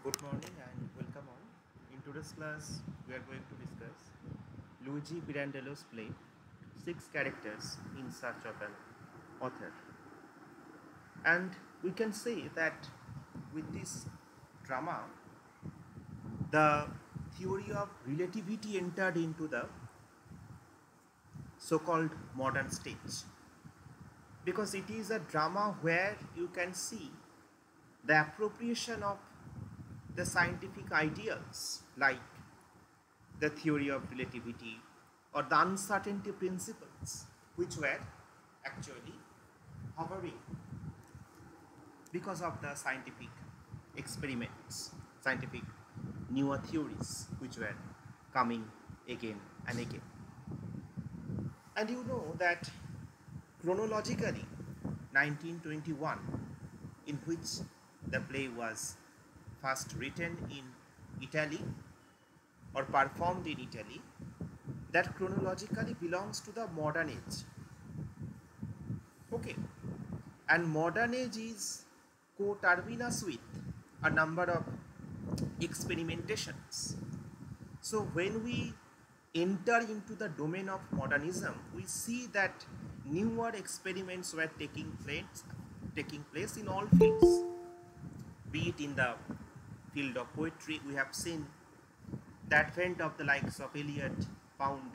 Good morning and welcome all. In today's class, we are going to discuss Luigi Pirandello's play, Six Characters in Search of an Author. And we can say that with this drama, the theory of relativity entered into the so-called modern stage. Because it is a drama where you can see the appropriation of the scientific ideals like the theory of relativity or the uncertainty principles, which were actually hovering because of the scientific experiments, scientific newer theories which were coming again and again. And you know that chronologically 1921, in which the play was first written in Italy or performed in Italy, that chronologically belongs to the modern age. Okay, and modern age is coterminous with a number of experimentations. So when we enter into the domain of modernism, we see that newer experiments were taking place in all fields. Be it in the field of poetry, we have seen the advent of the likes of Eliot, Pound.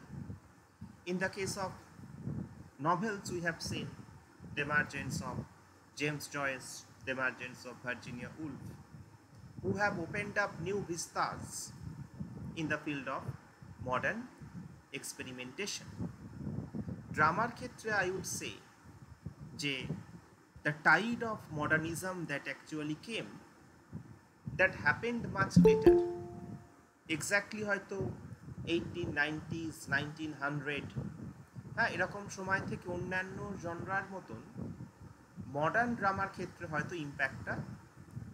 In the case of novels, we have seen the emergence of James Joyce, the emergence of Virginia Woolf, who have opened up new vistas in the field of modern experimentation. Dramaর ক্ষেত্রে I would say যে the tide of modernism that actually came, that happened much later. Exactly হয়তো 1890s, 1900, হ্যাঁ, এরকম সময় থেকে অন্যান্য জনরার মতন মডার্ন ড্রামার ক্ষেত্রে হয়তো ইম্প্যাক্টটা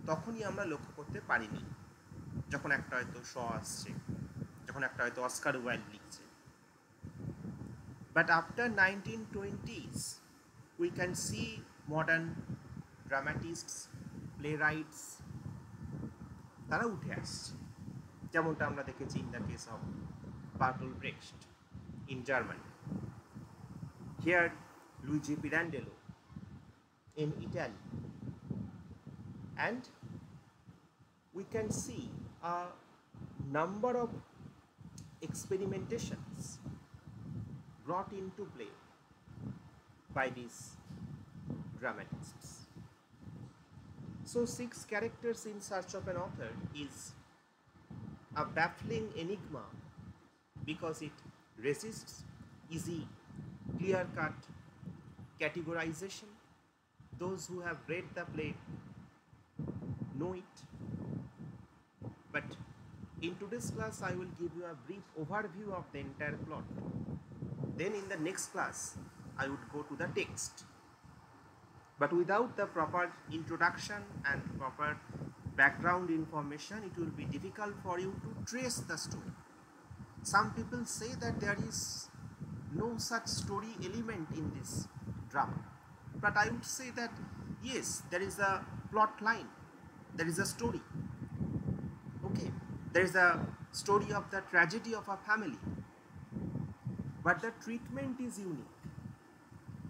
তখনই আমরা লক্ষ্য করতে পারিনি, যখন একটা হয়তো শ আসছে, যখন একটা হয়তো অস্কার ওয়াইল্ড লিখছে। But after 1920s, we can see modern dramatists, playwrights, তারা উঠে আসছে, যেমনটা আমরা দেখেছি in the case of Bertolt Brecht in Germany. Here, Luigi Pirandello in Italy. And we can see a number of experimentations brought into play by these dramatists. So, Six Characters in Search of an Author is a baffling enigma because it resists easy, clear-cut categorization. Those who have read the play know it. But in today's class, I will give you a brief overview of the entire plot. Then in the next class, I would go to the text. But without the proper introduction and proper background information, it will be difficult for you to trace the story. Some people say that there is no such story element in this drama. But I would say that yes, there is a plot line, there is a story. Okay, there is a story of the tragedy of a family. But the treatment is unique.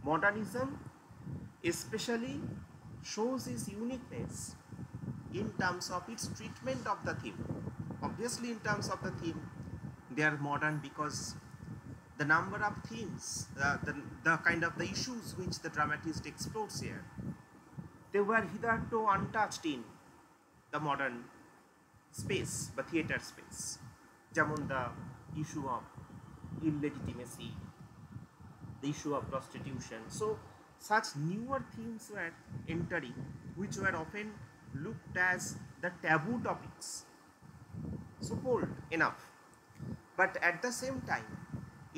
Modernism especially shows its uniqueness in terms of its treatment of the theme. Obviously, in terms of the theme, they are modern because the number of themes, the kind of the issues which the dramatist explores here, they were hitherto untouched in the modern space, the theatre space. যেমন the issue of illegitimacy, the issue of prostitution. So such newer themes were entering, which were often looked as the taboo topics. So bold enough. But at the same time,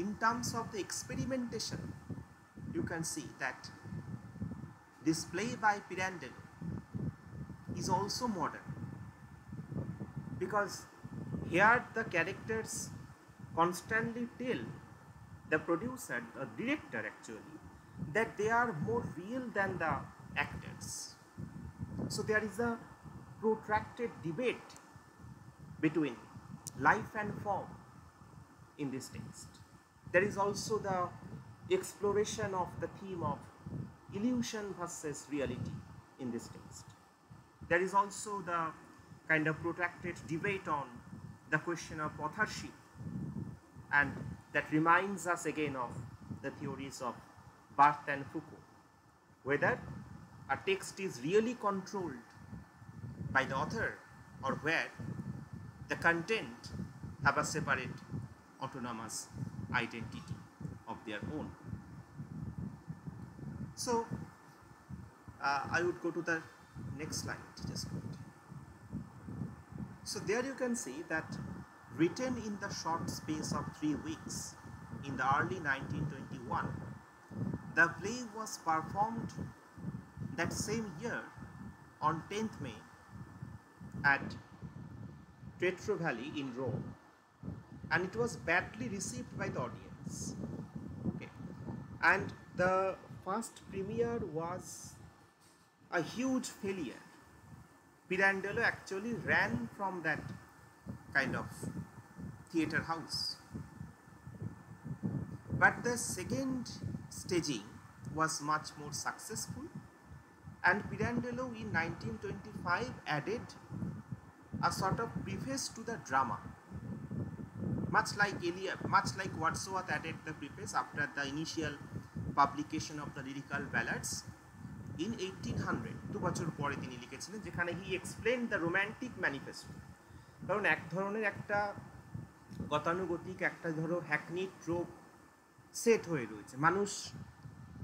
in terms of the experimentation, you can see that this play by Pirandello is also modern. Because here the characters constantly tell the producer, the director actually, that they are more real than the actors. So there is a protracted debate between life and form in this text. There is also the exploration of the theme of illusion versus reality in this text. There is also the kind of protracted debate on the question of authorship, and that reminds us again of the theories of Barthes and Foucault, whether a text is really controlled by the author or where the content have a separate autonomous identity of their own. So I would go to the next slide, just a minute. So there you can see that written in the short space of 3 weeks in the early 1921, the play was performed that same year on 10th May at Teatro Valli in Rome, and it was badly received by the audience. Okay. And the first premiere was a huge failure. Pirandello actually ran from that kind of theatre house. But the second staging was much more successful, and Pirandello in 1925 added a sort of preface to the drama, much like Wordsworth added the preface after the initial publication of the lyrical ballads in 1800, 2 বছর পরে তিনি লিখেছিলেন, যেখানে হি explain the romantic manifesto. কারণ এক ধরনের একটা গতানুগতিক একটা ধরো হ্যাকনি ট্রোপ সেট হয়ে রয়েছে, মানুষ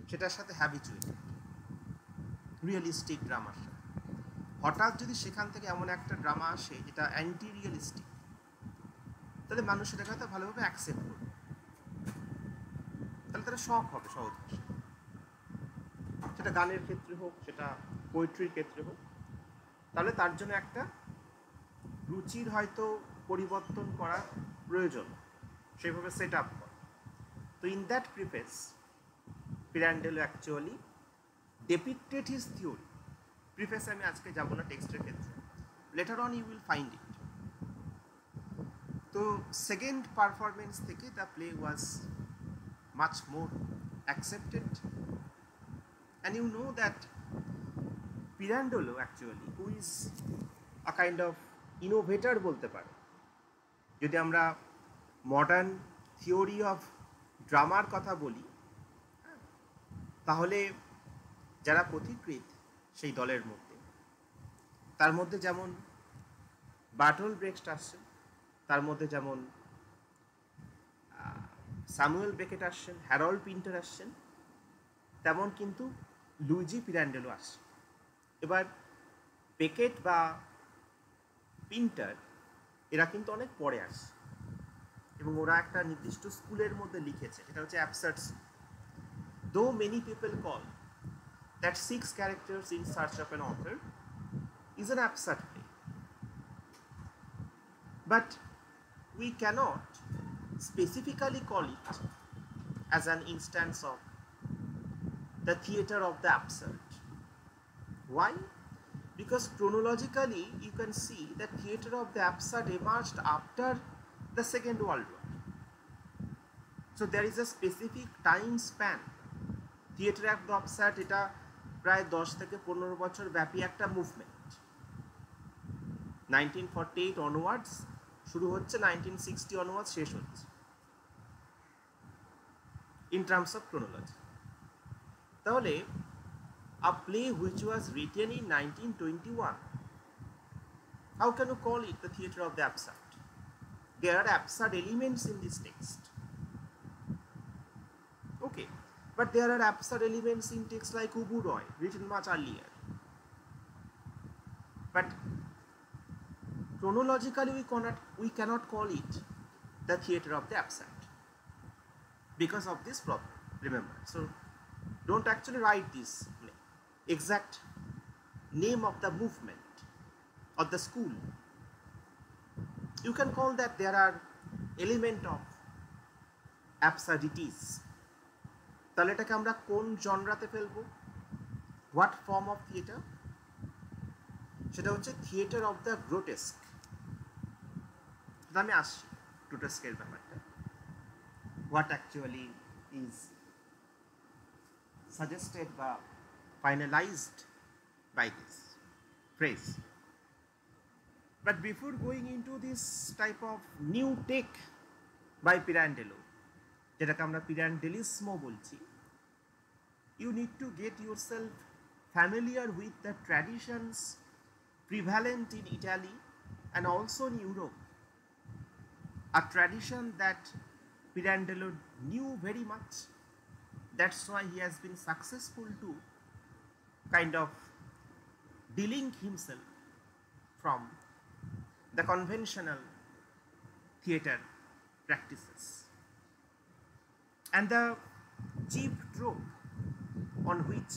সেটার সাথে হ্যাবিচুয়েটেড রিয়েলিস্টিক ড্রামার সাথে। হঠাৎ যদি সেখান থেকে এমন একটা ড্রামা আসে যেটা অ্যান্টি রিয়েলিস্টিক, তাহলে মানুষ সেটাকে হয়তো ভালোভাবে অ্যাকসেপ্ট করবে, তাহলে তারা শখ হবে সহজ ভাষায়। সেটা গানের ক্ষেত্রে হোক, সেটা পোয়েট্রির ক্ষেত্রে হোক, তাহলে তার জন্য একটা রুচির হয়তো পরিবর্তন করা প্রয়োজন, সেভাবে সেট আপ করা। তো in that preface Pirandello actually depicted his theory. Preface আমি আজকে যাব না টেক্সটের ক্ষেত্রে, later on you will find it. তো সেকেন্ড পারফরমেন্স থেকে the play was much more accepted, and you know that Pirandello actually, who is a kind of innovator বলতে পারে, যদি আমরা মডার্ন থিওরি অফ ড্রামার কথা বলি, তাহলে যারা পথিকৃৎ সেই দলের মধ্যে, তার মধ্যে যেমন বার্টোল্ট ব্রেখট আসছেন, তার মধ্যে যেমন স্যামুয়েল বেকেট আসছেন, হ্যারল্ড পিন্টার আসছেন, তেমন কিন্তু লুইজি পিরান্ডেলো আসছেন। এবার বেকেট বা পিন্টার এরা কিন্তু অনেক পরে আসছে, এবং ওরা একটা নির্দিষ্ট স্কুলের মধ্যে লিখেছে, সেটা হচ্ছে অ্যাবসার্ড। দো many people call that 6 characters in search of an author is an absurd play, but we cannot specifically call it as an instance of the theatre of the absurd. Why? Because chronologically you can see that theatre of the absurd emerged after the Second World War, so there is a specific time span. Theatre of the absurd এটা প্রায় 10 থেকে 15 বছর ব্যাপী একটা movement. 1948 onwards শুরু হচ্ছে, 1960 onwards শেষ হচ্ছে ইন টার্মস অফ ক্রোনোলজি। তাহলে a play which was written in 1921, how can you call it the theatre of the absurd? There are absurd elements in this text, okay, but there are absurd elements in texts like Ubu Roy, written much earlier. But chronologically we cannot call it the theatre of the absurd because of this problem, remember. So don't actually write this exact name of the movement or the school. You can call that there are element of absurdities. তাহলে এটাকে আমরা কোন জনরাতে ফেলবো? What form of theatre? সেটা হচ্ছে theatre of the গ্রোটেস্ক। আমি আসছি গ্রোটেস্কের ব্যাপারটা, হোয়াট অ্যাকচুয়ালি ইজ suggested বা finalized by this phrase. But before going into this type of new take by Pirandello, যেটাকে আমরা পিরান্ডেলিসমো বলছি, you need to get yourself familiar with the traditions prevalent in Italy and also in Europe, a tradition that Pirandello knew very much. That's why he has been successful to kind of delink himself from the conventional theatre practices. And the chief trope on which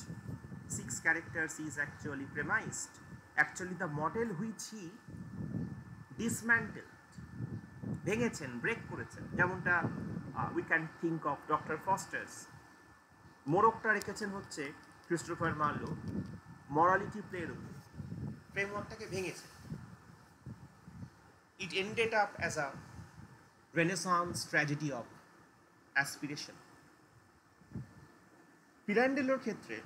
six characters is actually premised, actually the model which he dismantled, ভেঙেছেন, break করেছেন, যেমনটা we can think of Dr. Foster's মোড়কটা রেখেছেন হচ্ছে Christopher Marlowe morality প্লের উপর, ফ্রেমওয়ার্কটাকে ভেঙেছেন। It ended up as a Renaissance tragedy of aspiration. পিরান্ডেলোর ক্ষেত্রে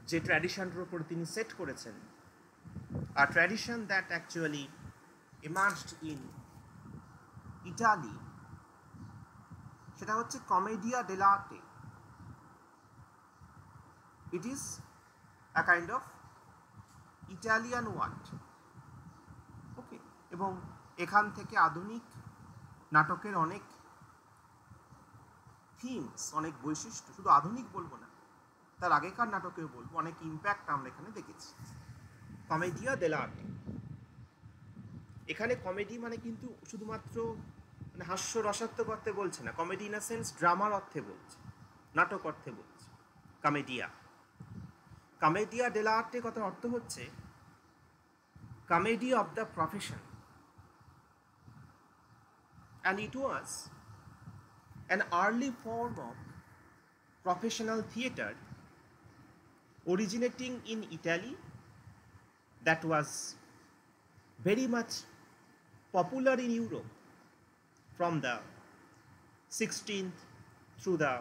যে ট্র্যাডিশনটার উপর তিনি সেট করেছেন, a tradition that actually emerged in Italy, সেটা হচ্ছে কমেডিয়া ডেলার্টে। It is a kind of Italian word. ওকে, এবং এখান থেকে আধুনিক নাটকের অনেক থিমস, অনেক বৈশিষ্ট্য, শুধু আধুনিক বলবো না, তার আগেকার নাটকেও বলবো, অনেক ইম্প্যাক্ট আমরা এখানে দেখেছি। কমেডিয়া ডেলার্টে, এখানে কমেডি মানে কিন্তু শুধুমাত্র মানে হাস্য রসাত্মক অর্থে বলছে না, কমেডি ইন আ সেন্স ড্রামার অর্থে বলছে, নাটক অর্থে বলছে। কমেডিয়া, কমেডিয়া ডেলার্টে কথার অর্থ হচ্ছে comedy of the profession, and it was an early form of professional theatre originating in Italy that was very much popular in Europe from the 16th through the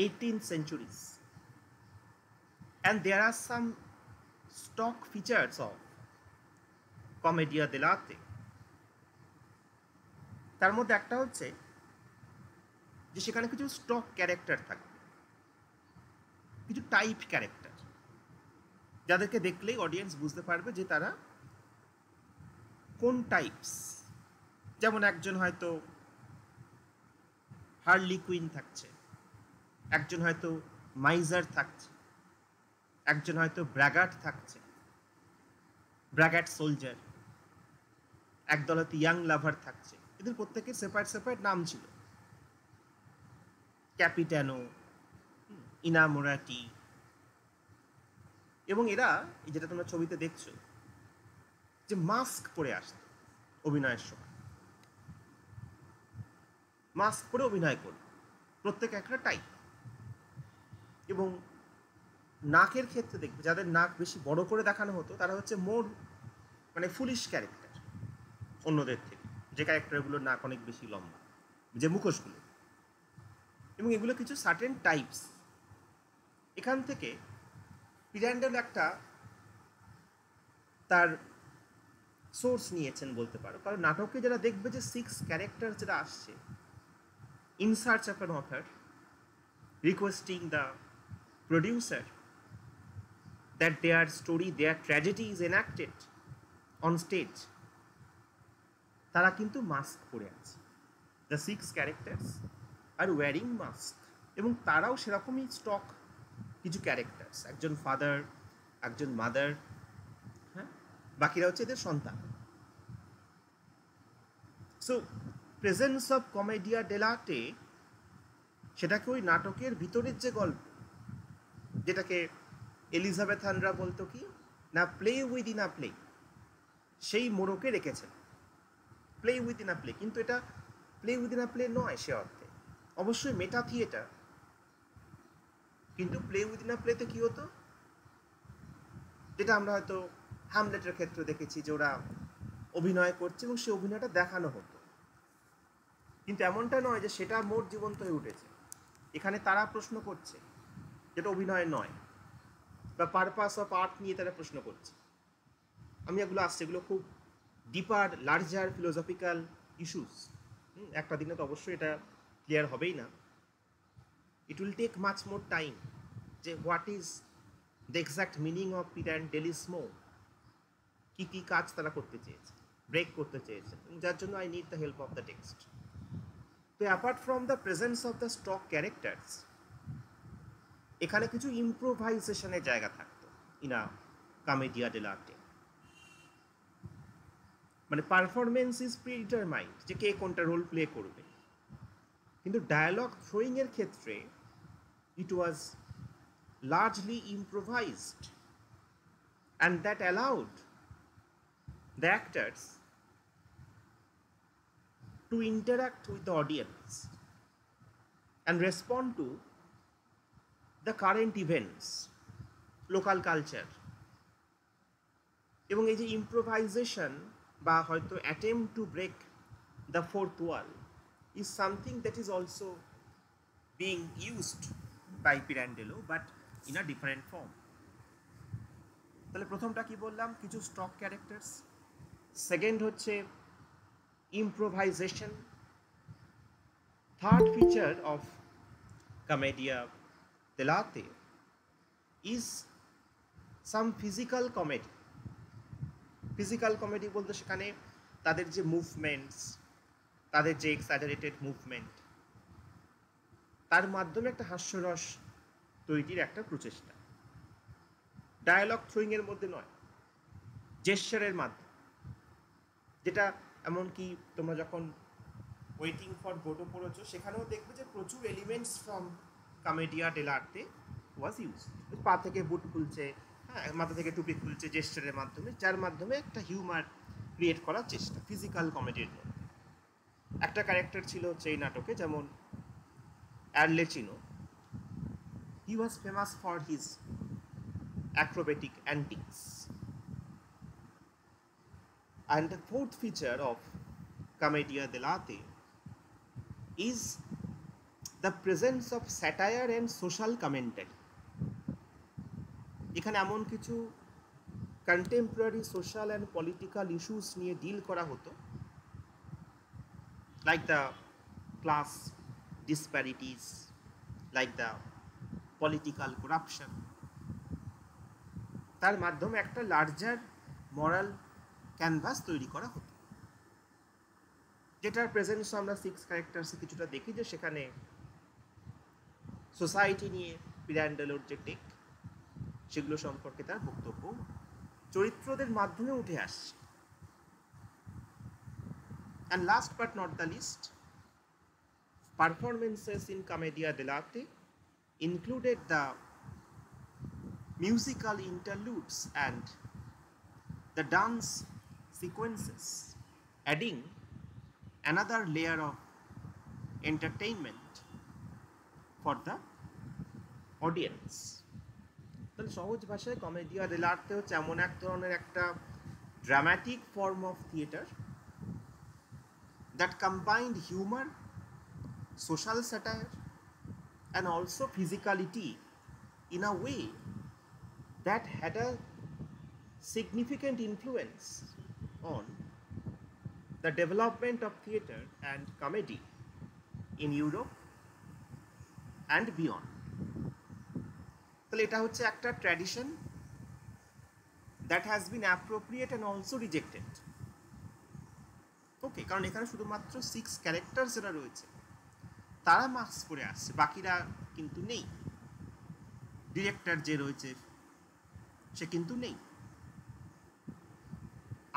18th centuries. And there are some stock features of Commedia dell'arte. তার মধ্যে একটা হচ্ছে যে সেখানে কিছু stock character থাকে, কিছু type character, যাদেরকে দেখলেই অডিয়েন্স বুঝতে পারবে যে তারা কোন টাইপস। যেমন একজন হয়তো হার্লি কুইন থাকছে, একজন হয়তো মাইজার থাকছে, একজন হয়তো ব্র্যাগার্ট থাকছে, ব্র্যাগার্ট সোলজার, একদল হয়তো ইয়াং লাভার থাকছে। এদের প্রত্যেকের সেপারেট সেপারেট নাম ছিল, ক্যাপিটানো, ইনামোরাটি। এবং এরা, যেটা তোমরা ছবিতে দেখছো, যে মাস্ক পরে আসতো অভিনয়ের সময়, মাস্ক পরে অভিনয় করত, প্রত্যেক একটা টাইপ। এবং নাকের ক্ষেত্রে দেখবে যাদের নাক বেশি বড় করে দেখানো হতো তারা হচ্ছে মোর মানে ফুলিশ ক্যারেক্টার অন্যদের থেকে, যে ক্যারেক্টারগুলোর নাক অনেক বেশি লম্বা, যে মুখোশগুলো। এবং এগুলো কিছু সার্টেন টাইপস। এখান থেকে পিরান্ডেলো একটা তার সোর্স নিয়েছেন বলতে পারো, কারণ নাটকে যারা দেখবে যে 6 ক্যারেক্টার যারা আসছে in search of an author, requesting the producer that their story, their tragedy is enacted on stage, তারা কিন্তু মাস্ক পরে আছে। The 6 characters are wearing mask, এবং তারাও সেরকমই স্টক কিছু ক্যারেক্টার্স, একজন ফাদার, একজন মাদার, হ্যাঁ, বাকিরা হচ্ছে এদের সন্তান। সো প্রেজেন্স অফ কমেডিয়া ডেলার্টে, সেটাকে ওই নাটকের ভিতরের যে গল্প, যেটাকে এলিজাবেথানরা বলতো কি না, play with in a play, সেই মোড়কে রেখেছেন। Play with in a play, কিন্তু এটা play with in a play নয় সে অর্থে, অবশ্যই মেটা থিয়েটার। কিন্তু প্লে উইথ ইন আ প্লেতে কি হতো, যেটা আমরা হয়তো হ্যামলেটের ক্ষেত্রে দেখেছি যে ওরা অভিনয় করছে এবং সেই অভিনয়টা দেখানো হতো, কিন্তু এমনটা নয় যে সেটা মোট জীবন্ত হয়ে উঠেছে। এখানে তারা প্রশ্ন করছে, যেটা অভিনয় নয়, বা পারপাস অফ আর্ট নিয়ে তারা প্রশ্ন করছে। আমি এগুলো আসছে, এগুলো খুব ডিপার লার্জার ফিলোসফিক্যাল ইস্যুস। একটা দিনে তো অবশ্যই এটা ক্লিয়ার হবেই না। It will take much more time যে what is the exact meaning of Pirandellism, কী কী কাজ তারা করতে চেয়েছে, ব্রেক করতে চেয়েছে, যার জন্য I need the help of the text. তো apart from the presence of the stock characters, এখানে কিছু ইম্প্রোভাইজেশনের জায়গা থাকতো ইনা কমেডিয়া ডেলার্টে। মানে পারফরমেন্স ইজ প্রিডিটারমাইন্ড, যে কে কোনটা রোল প্লে করবে, কিন্তু ডায়ালগ থ্রোয়িংয়ের ক্ষেত্রে ইট ওয়াজ largely improvised, and that allowed the actors to interact with the audience and respond to the current events, local culture. এবং এই যে improvisation বা হয়তো attempt to break the fourth wall is something that is also being used by Pirandello, but in a different form. তাহলে প্রথমটা কি বললাম, কিছু স্টক ক্যারেক্টার্স। সেকেন্ড হচ্ছে improvisation. Third feature of commedia dell'arte is some physical comedy. Physical comedy বলতে সেখানে তাদের যে মুভমেন্টস, তাদের যে এক্সাজারেটেড মুভমেন্ট, তার মাধ্যমে একটা হাস্যরস তৈরির একটা প্রচেষ্টা। ডায়ালগ থ্রোয়িংয়ের মধ্যে নয়, জেস্চারের মাধ্যমে, যেটা এমনকি তোমরা যখন ওয়েটিং ফর গোডো পড়েছো সেখানেও দেখবে যে প্রচুর এলিমেন্টস ফ্রম কমেডিয়া ডেলার্টে ওয়াজ ইউজ। পা থেকে বুট খুলছে, হ্যাঁ, মাথা থেকে টুপি খুলছে জেস্চারের মাধ্যমে, যার মাধ্যমে একটা হিউমার ক্রিয়েট করার চেষ্টা ফিজিক্যাল কমেডির মধ্যে। একটা ক্যারেক্টার ছিল হচ্ছে এই নাটকে, যেমন Arlecchino, he was famous for his acrobatic antics. And the fourth feature of Commedia dell'arte is the presence of satire and social commentary. এখানে এমন কিছু contemporary social and political issues নিয়ে ডিল করা হতো, like the class disparities, like the political corruption. তার মাধ্যমে একটা larger মরাল canvas তৈরি করা হতো, যেটার প্রেজেন্স আমরা সিক্স ক্যারেক্টার্সে কিছুটা দেখি, যে সেখানে সোসাইটি নিয়ে পিরান্ডেলোর যে টেক, সেগুলো সম্পর্কে তার বক্তব্য চরিত্রদের মাধ্যমে উঠে আসছে। And last but not the least, performances in commedia dell'arte included the musical interludes and the dance sequences, adding another layer of entertainment for the audience. তাহলে সহজ ভাষায় কমেডিয়া dell'arte হচ্ছে এমন এক ধরনের একটা dramatic form of theatre that combined humor, social satire and also physicality in a way that had a significant influence on the development of theatre and comedy in Europe and beyond. তাহলে এটা হচ্ছে একটা tradition that has been appropriate and also rejected. ওকে, কারণ এখানে শুধুমাত্র six character যারা রয়েছে তারা মার্কস করে আসছে, বাকিরা কিন্তু নেই। ডিরেক্টর যে রয়েছে সে কিন্তু নেই।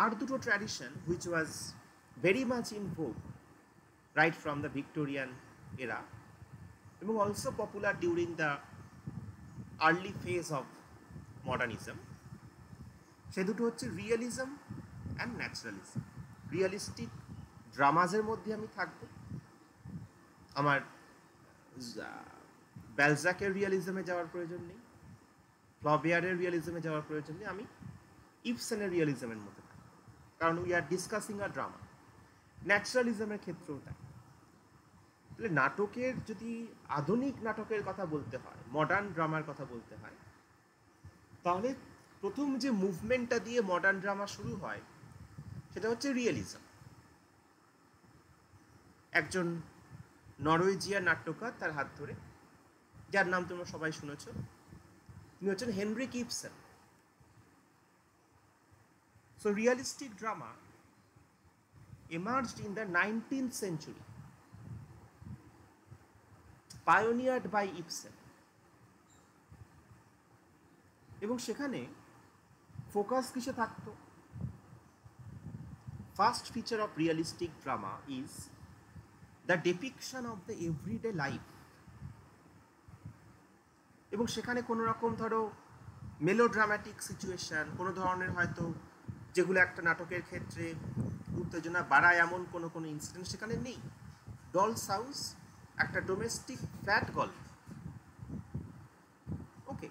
আর দুটো tradition which was very much in vogue right from the Victorian era এবং also popular during the early phase of modernism, সে দুটো হচ্ছে রিয়েলিজম অ্যান্ড ন্যাচারালিজম। রিয়েলিস্টিক ড্রামাজের মধ্যে আমি থাকবো, আমার ব্যালজাকের রিয়েলিজমে যাওয়ার প্রয়োজন নেই, ফ্লবেয়ারের রিয়েলিজমে যাওয়ার প্রয়োজন নেই, আমি ইবসেনের রিয়েলিজমের মধ্যে থাকি, কারণ we are discussing a drama. ন্যাচারালিজমের ক্ষেত্রেও তাই। তাহলে নাটকের যদি আধুনিক নাটকের কথা বলতে হয়, মডার্ন ড্রামার কথা বলতে হয়, তাহলে প্রথম যে মুভমেন্টটা দিয়ে মডার্ন ড্রামা শুরু হয় সেটা হচ্ছে রিয়েলিজম। একজন নরওয়েজিয়ান নাট্যকার, তার হাত ধরে, যার নাম তোমরা সবাই শুনেছ, তিনি হচ্ছেন Henrik Ibsen. So realistic drama emerged in the 19th century, pioneered by Ibsen, এবং সেখানে ফোকাস কিসে থাকতো? First feature of realistic drama is the depiction of the everyday life. এবং সেখানে কোনো রকম ধরো মেলোড্রামাটিক সিচুয়েশন, কোনো ধরনের হয়তো যেগুলো একটা নাটকের ক্ষেত্রে উত্তেজনা বাড়ায় এমন কোনো ইনসিডেন্ট সেখানে নেই। ডলস হাউস একটা ডোমেস্টিক ফ্ল্যাট গল্প, ওকে,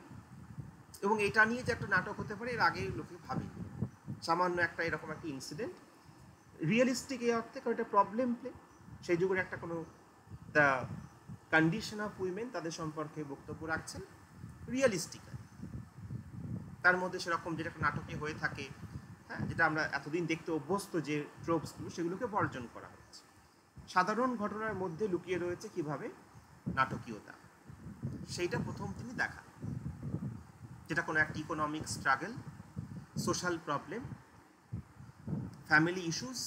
এবং এটা নিয়ে যে একটা নাটক হতে পারে এর আগে লোকে ভাবেনি। সামান্য একটা এরকম একটা ইনসিডেন্ট রিয়েলিস্টিক এই অর্থে, কারণ এটা প্রবলেম প্লে, সেই যুগের একটা কোনো দ্য কন্ডিশন অফ উইমেন তাদের সম্পর্কে বক্তব্য রাখছেন রিয়েলিস্টিক্যালি। তার মধ্যে সেরকম যেটা একটা নাটকে হয়ে থাকে, হ্যাঁ, যেটা আমরা এতদিন দেখতে অভ্যস্ত যে ট্রোপসগুলো, সেগুলোকে বর্জন করা হচ্ছে। সাধারণ ঘটনার মধ্যে লুকিয়ে রয়েছে কিভাবে নাটকীয়তা, সেইটা প্রথম তিনি দেখা, যেটা কোনো একটা economic struggle, social problem, family issues,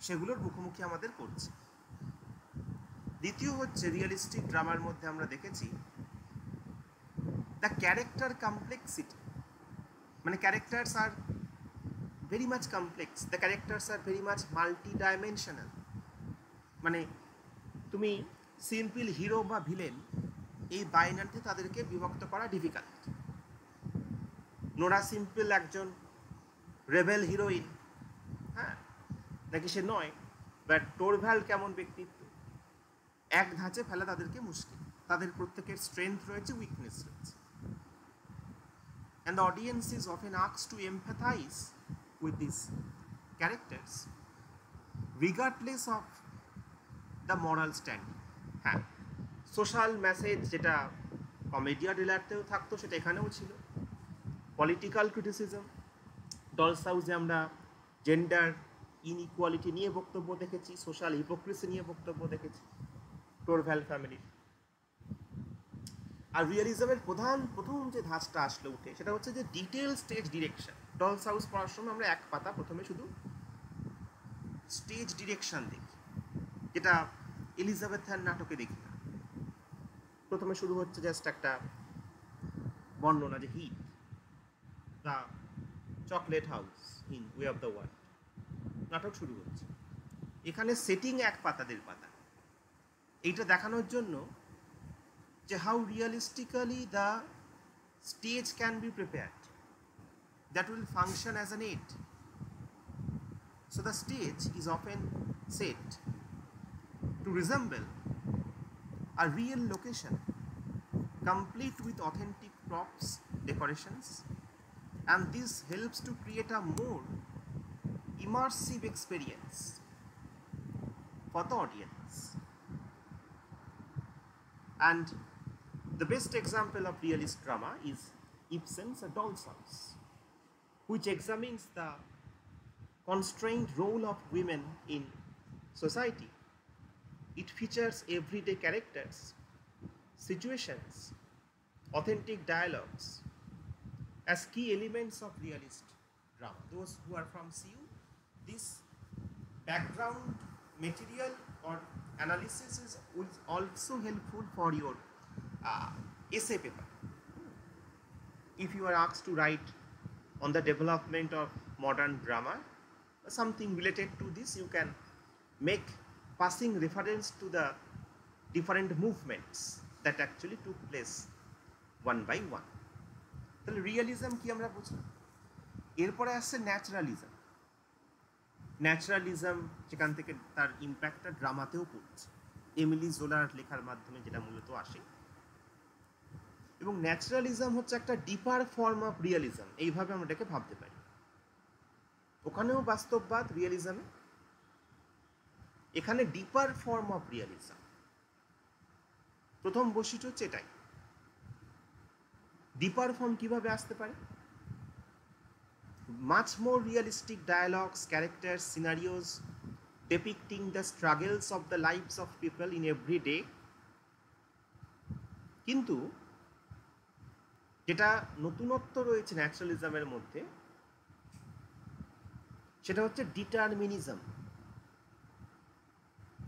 সেগুলোর মুখোমুখি আমাদের করছে। দ্বিতীয় হচ্ছে রিয়েলিস্টিক ড্রামার মধ্যে আমরা দেখেছি দ্য ক্যারেক্টার কমপ্লেক্সিটি, মানে characters are very much complex, the characters are very much multi dimensional. মানে তুমি সিম্পল হিরো বা ভিলেন এই বাইনারিতে তাদেরকে বিভক্ত করা ডিফিকাল্ট। নোরা সিম্পল একজন রেবেল হিরোইন, হ্যাঁ, নাকি সে নয়, বাট টোরভ্যাল কেমন ব্যক্তিত্ব, এক ধাঁচে ফেলা তাদেরকে মুশকিল। তাদের প্রত্যেকের স্ট্রেংথ রয়েছে, উইকনেস রয়েছে, and the audience is often asked to empathize with these characters regardless of the moral standing. হ্যাঁ, সোশ্যাল মেসেজ যেটা কমেডিয়া ডিলারতেও থাকতো সেটা এখানেও ছিল। পলিটিক্যাল ক্রিটিসিজম, ডলস হাউসে আমরা জেন্ডার ইনইকুয়ালিটি নিয়ে বক্তব্য দেখেছি, সোশ্যাল হিপোক্রেসি নিয়ে বক্তব্য দেখেছি টোরভ্যাল ফ্যামিলির। আর রিয়েলিজমের প্রথম যে ধাঁচটা আসলে উঠে সেটা হচ্ছে যে detail stage direction. Dolls house পড়ার সময় আমরা এক পাতা প্রথমে শুধু স্টেজ ডিরেকশন দেখি, যেটা এলিজাবেথার নাটকে দেখি না। প্রথমে শুরু হচ্ছে জাস্ট একটা বর্ণনা যে hit, the chocolate house in way of the world, নাটক শুরু হচ্ছে। এখানে সেটিং এক পাতা দেড় পাতা, এইটা দেখানোর জন্য যে how realistically the stage can be prepared that will function as an aid. So the stage is often set to resemble a real location, complete with authentic props, decorations, and this helps to create a more immersive experience for the audience. And the best example of realist drama is Ibsen's A Doll's House, which examines the constrained role of women in society. It features everyday characters, situations, authentic dialogues as key elements of realist drama. Those who are from CU, this background material or analysis is also helpful for your essay paper. If you are asked to write on the development of modern drama, something related to this, you can make passing reference to the different movements that actually took place one by one. তাহলে realism কি আমরা বুঝলাম। এরপরে আসছে naturalism. Naturalism যেখান থেকে তার ইম্প্যাক্টটা ড্রামাতেও পড়ছে, এমিলি জোলার লেখার মাধ্যমে যেটা মূলত আসে। এবং ন্যাচারালিজম হচ্ছে একটা ডিপার ফর্ম অফ রিয়েলিজম, এইভাবে আমরা এটাকে ভাবতে পারি। ওখানেও বাস্তববাদ রিয়েলিজমে, এখানে ডিপার ফর্ম অফ রিয়েলিজম। প্রথম বৈশিষ্ট্য হচ্ছে এটাই। ডিপার ফর্ম কিভাবে আসতে পারে? Much more realistic dialogues, characters, scenarios depicting the struggles of the lives of people in every day। কিন্তু যেটা নতুনত্ব রয়েছে ন্যাচারালিজমের মধ্যে, সেটা হচ্ছে ডিটারমিনিজম।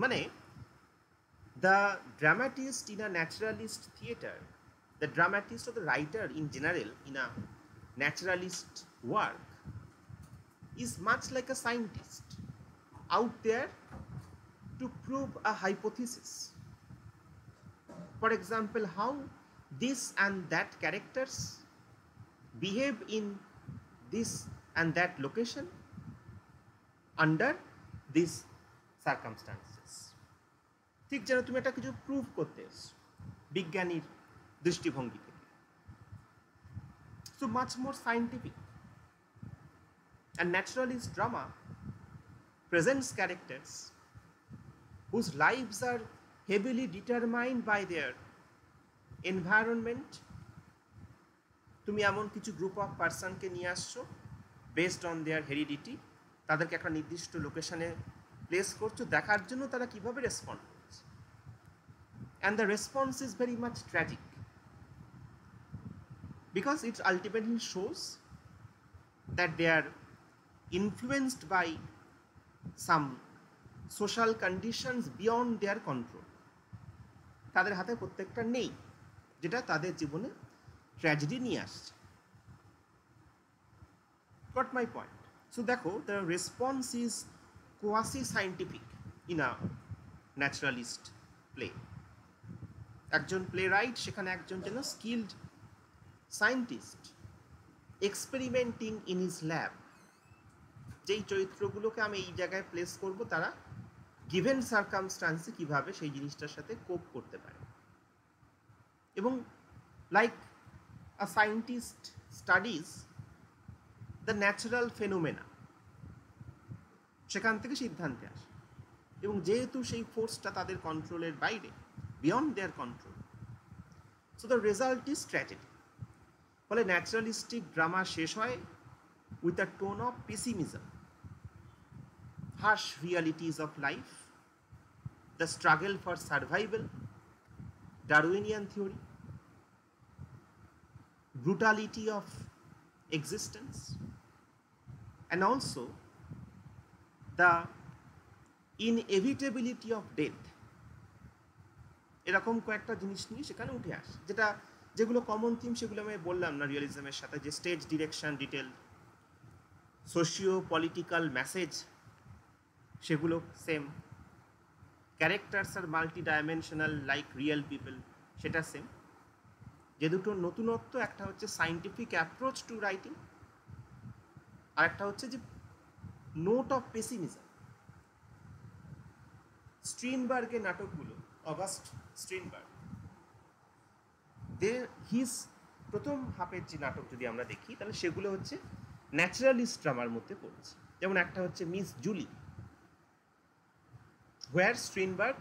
মানে the dramatist in a naturalist theater, the dramatist or the writer in general in a naturalist work is much like a scientist out there to prove a hypothesis. For example, how this and that characters behave in this and that location under these circumstances। ঠিক যেন তুমি একটা কিছু prove করতে এসো বিজ্ঞানীর দৃষ্টিভঙ্গি থেকে। So much more scientific, and naturalist drama presents characters whose lives are heavily determined by their environment। তুমি এমন কিছু গ্রুপ অফ পার্সনকে নিয়ে আসছো বেসড অন দেয়ার হেরিডিটি, তাদেরকে একটা নির্দিষ্ট লোকেশনে প্লেস করছো দেখার জন্য তারা কিভাবে রেসপন্ড করছে, and the response is very much tragic because it ultimately shows that they are influenced by some social conditions beyond their control. তাদের হাতে প্রত্যেকটা নেই, যেটা তাদের জীবনে ট্র্যাজেডি নিয়ে আসছে। Goat my point? সো দেখো, the response is quasi scientific in a naturalist play. একজন প্লে রাইট সেখানে একজন যেন skilled scientist experimenting in his lab. যেই চরিত্রগুলোকে আমি এই জায়গায় প্লেস করব, তারা গিভেন সার্কামস্টান্সে কীভাবে সেই জিনিসটার সাথে কোপ করতে পারে। এবং like a scientist studies the natural phenomena, সেখান থেকে সিদ্ধান্তে আসে। এবং যেহেতু সেই ফোর্সটা তাদের কন্ট্রোলের বাইরে, beyond their control, so the result is tragedy. ফলে ন্যাচারালিস্টিক ড্রামা শেষ হয় with a tone of pessimism, harsh realities of life, the struggle for survival, Darwinian theory, brutality of existence, and also the inevitability of death। এরকম কয়েকটা জিনিস নিয়ে সেখানে উঠে আসে, যেগুলো কমন থিম, সেগুলো আমি বললাম না রিয়েলিজমের সাথে, যে stage direction, detail, socio political message, সেগুলো same. Characters are multidimensional like real people, সেটা সেম। যে দুটো নতুনত্ব, একটা হচ্ছে সায়েন্টিফিক অ্যাপ্রোচ টু রাইটিং, আর একটা হচ্ছে যে নোট অফ পেসিমিজম। স্ট্রিনবার্গের নাটকগুলো, অগাস্ট স্ট্রিনবার্গ, হিজ প্রথম হাফের যে নাটক যদি আমরা দেখি, তাহলে সেগুলো হচ্ছে ন্যাচারালিস্ট ড্রামার মধ্যে পড়ছে। যেমন একটা হচ্ছে Miss Julie, where Strindberg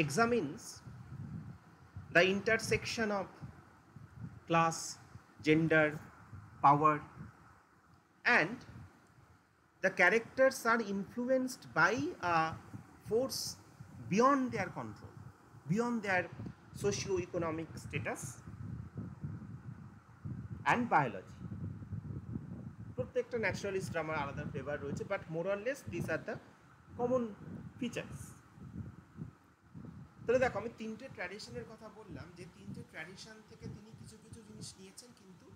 examines the intersection of class, gender, power, and the characters are influenced by a force beyond their control, beyond their socio-economic status and biology। প্রত্যেকটা ন্যাচারালিস্ট ড্রামার আলাদা ফ্লেভার রয়েছে, but more or less this are the common features. তাহলে দেখো, আমি তিনটে ট্র্যাডিশনের কথা বললাম, যে তিনটে ট্র্যাডিশন থেকে তিনি কিছু কিছু জিনিস নিয়েছেন, কিন্তু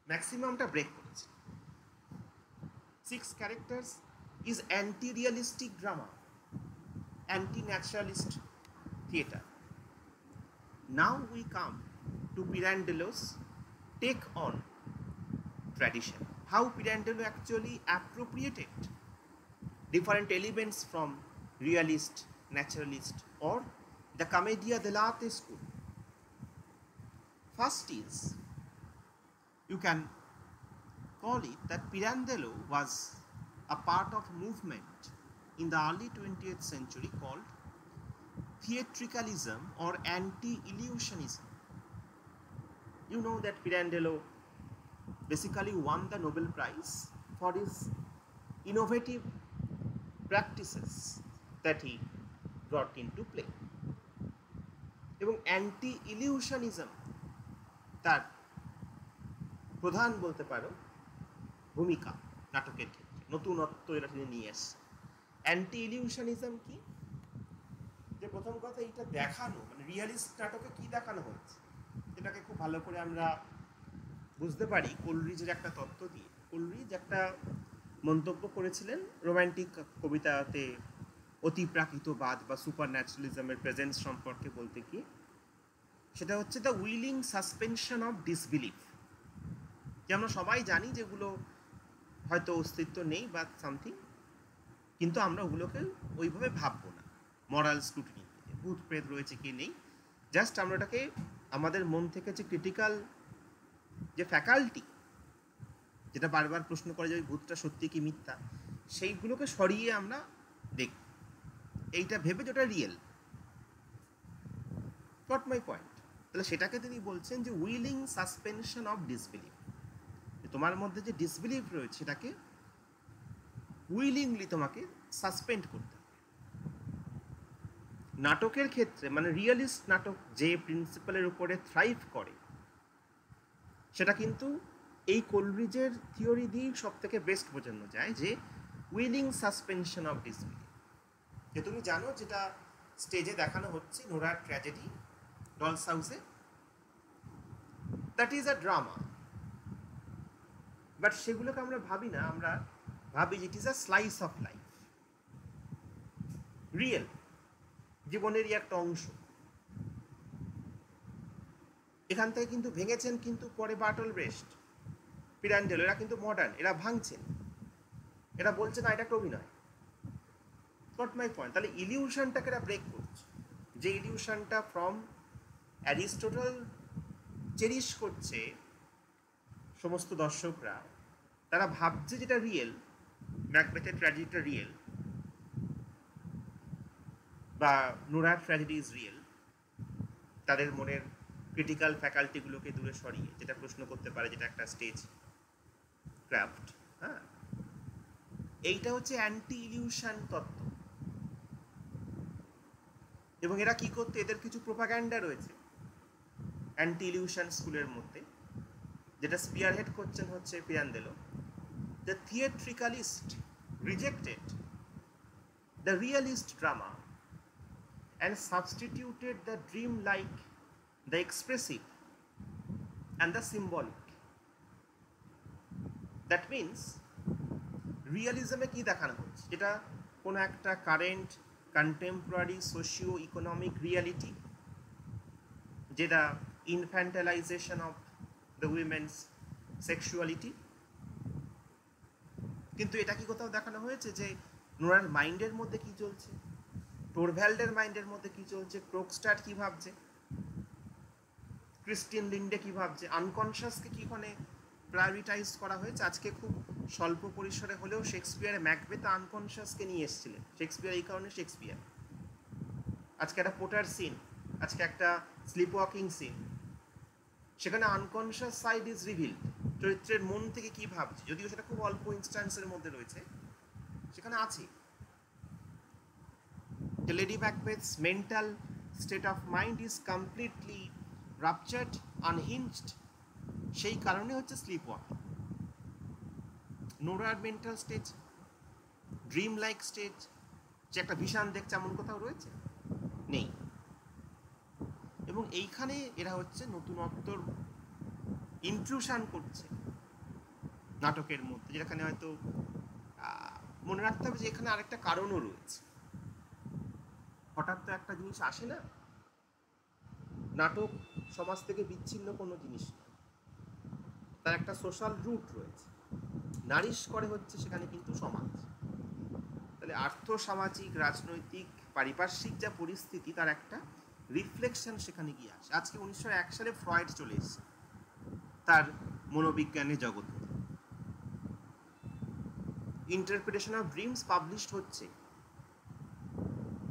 ম্যাক্সিমামটা ব্রেক করেছেন। 6 characters is anti-realistic drama, anti-naturalist theatre। Now we come to Pirandello's take on tradition, how Pirandello actually appropriated different elements from realist, naturalist, or the commedia dell'arte school First is, you can call it that Pirandello was a part of movement in the early 20th century called theatricalism or anti-illusionism. You know that Pirandello basically won the Nobel Prize for his innovative practices that he brought into play. এবং anti ইলিউশনিজম তার প্রধান বলতে পারো ভূমিকা নাটকের ক্ষেত্রে, নতুনত্ব এটা তিনি নিয়ে এসছে। অ্যান্টি ইলিউশনিজম কি? যে প্রথম কথা, এইটা দেখানো মানে রিয়ালিস্ট নাটকে কি দেখানো হচ্ছে এটাকে খুব ভালো করে আমরা বুঝতে পারি কোলরিজের একটা তত্ত্ব দিয়ে। কোলরিজ একটা মন্তব্য করেছিলেন রোম্যান্টিক কবিতাতে অতিপ্রাকৃতবাদ বা সুপার ন্যাচারালিজমের প্রেজেন্স সম্পর্কে বলতে গিয়ে, সেটা হচ্ছে the willing suspension of disbelief. যে আমরা সবাই জানি যেগুলো হয়তো অস্তিত্ব নেই বা সামথিং, কিন্তু আমরা ওগুলোকে ওইভাবে ভাববো না মরাল স্ক্রুটিনি, ভূত প্রেত রয়েছে কি নেই, জাস্ট আমরা ওটাকে আমাদের মন থেকে যে ক্রিটিক্যাল যে ফ্যাকাল্টি যেটা বারবার প্রশ্ন করে যে ভূতটা সত্যি কি মিথ্যা, সেইগুলোকে সরিয়ে আমরা দেখি, এইটা ভেবে যেটা রিয়েল। Goat my point? তাহলে সেটাকে তিনি বলছেন যে উইলিং সাসপেনশন অফ ডিসবিলিফ। তোমার মধ্যে যে ডিসবিলিফ রয়েছে সেটাকে উইলিংলি তোমাকে সাসপেন্ড করতে হবে। নাটকের ক্ষেত্রে মানে রিয়েলিস্ট নাটক যে প্রিন্সিপালের উপরে থ্রাইভ করে, সেটা কিন্তু এই কোলরিজের থিওরি দিয়েই সব থেকে বেস্ট বোঝানো যায়, যে উইলিং সাসপেনশন অফ ডিসবিলিফ। যে তুমি জানো যেটা স্টেজে দেখানো হচ্ছে নোরার ট্র্যাজেডি ডলস হাউসে, that is a drama, but সেগুলোকে আমরা ভাবি না, আমরা ভাবি it is a slice of life, real জীবনেরই একটা অংশ। এখান থেকে কিন্তু ভেঙেছেন কিন্তু পরে বার্টল ব্রেস্ট, পিরান্ডেলো, এরা কিন্তু মডার্ন, এরা ভাঙছেন, এরা বলছে না এটা একটা অভিনয়। Goat my point? তাহলে ইলিউশনটাকে এরা ব্রেক করছে, যে ইলিউশনটা ফ্রম অ্যারিস্টোটল চেরিশ করছে সমস্ত দর্শকরা, তারা ভাবছে যেটা রিয়েল, ম্যাকবেথের ট্র্যাজেডিটা রিয়েল বা নোরার ট্র্যাজেডি ইজ রিয়েল, তাদের মনের ক্রিটিক্যাল ফ্যাকাল্টিগুলোকে দূরে সরিয়ে, যেটা প্রশ্ন করতে পারে, যেটা একটা স্টেজ ক্রাফট। হ্যাঁ, এইটা হচ্ছে অ্যান্টি ইলিউশন তত্ত্ব। এবং এরা কি করতে, এদের কিছু প্রোপাগ্যান্ডা রয়েছে অ্যান্টি ইলিউশন স্কুলের মধ্যে, যেটা স্পিয়ারহেড করছেন হচ্ছে Pirandello. The theatricalist rejected the realist drama and substituted the dream-like, the expressive and the symbolic. That means রিয়েলিজমে কি দেখানো হচ্ছে, যেটা কোনো একটা current contemporary socio economic reality, যেটা ইনফ্যান্টালাইজেশন অফ দ্য উইমেন্স সেক্সুয়ালিটি। কিন্তু এটা কি কোথাও দেখানো হয়েছে যে নোরার মাইন্ডের মধ্যে কি চলছে, টোরভ্যাল্ডের মাইন্ডের মধ্যে কি চলছে, ক্রোকস্টার কি ভাবছে, ক্রিস্টিন লিন্ডে কি ভাবছে, আনকনশাসকে কি ওখানে প্রায়োরিটাইজ করা হয়েছে। আজকে খুব স্বল্প পরিসরে হলেও শেক্সপিয়ারে ম্যাকবেথ আনকনশাসকে নিয়ে এসেছিলেন। শেক্সপিয়ার এই কারণে শেক্সপিয়ার। আজকে একটা পোটার সিন, আজকে একটা স্লিপ ওয়াকিং সিন, সেখানে আনকনশাস সাইড ইজ রিভিলড, চরিত্রের মন থেকে কি ভাবছে, যদিও সেটা খুব অল্প ইনস্ট্যান্সের মধ্যে রয়েছে, সেখানে আছে। The Lady Macbeth's mental state of mind is completely ruptured, unhinged. সেই কারণে হচ্ছে স্লিপ ওয়াকিং। নোরার mental stage, dream like stage, যে একটা ভিশন দেখছে এমন কোথাও রয়েছে নেই। এবং এইখানে এরা হচ্ছে নতুনত্বর ইনট্রুশন করছে নাটকের মধ্যে, যেখানে হয়তো মনে রাখতে হবে যে এখানে আরেকটা কারণও রয়েছে। হঠাৎ তো একটা জিনিস আসে না, নাটক সমাজ থেকে বিচ্ছিন্ন কোনো জিনিস না, তার একটা সোশ্যাল রুট রয়েছে, নারিশ করে হচ্ছে সেখানে কিন্তু সমাজ। তাহলে আর্থ সামাজিক রাজনৈতিক পারিপার্শ্বিক যা পরিস্থিতি, তার একটা রিফ্লেকশন সেখানে গিয়ে আসে। আজকে 1901 সালে ফ্রয়েড চলে এসেছে তার মনোবিজ্ঞানের জগতে। ইন্টারপ্রিটেশন অফ ড্রিমস পাবলিশড হচ্ছে,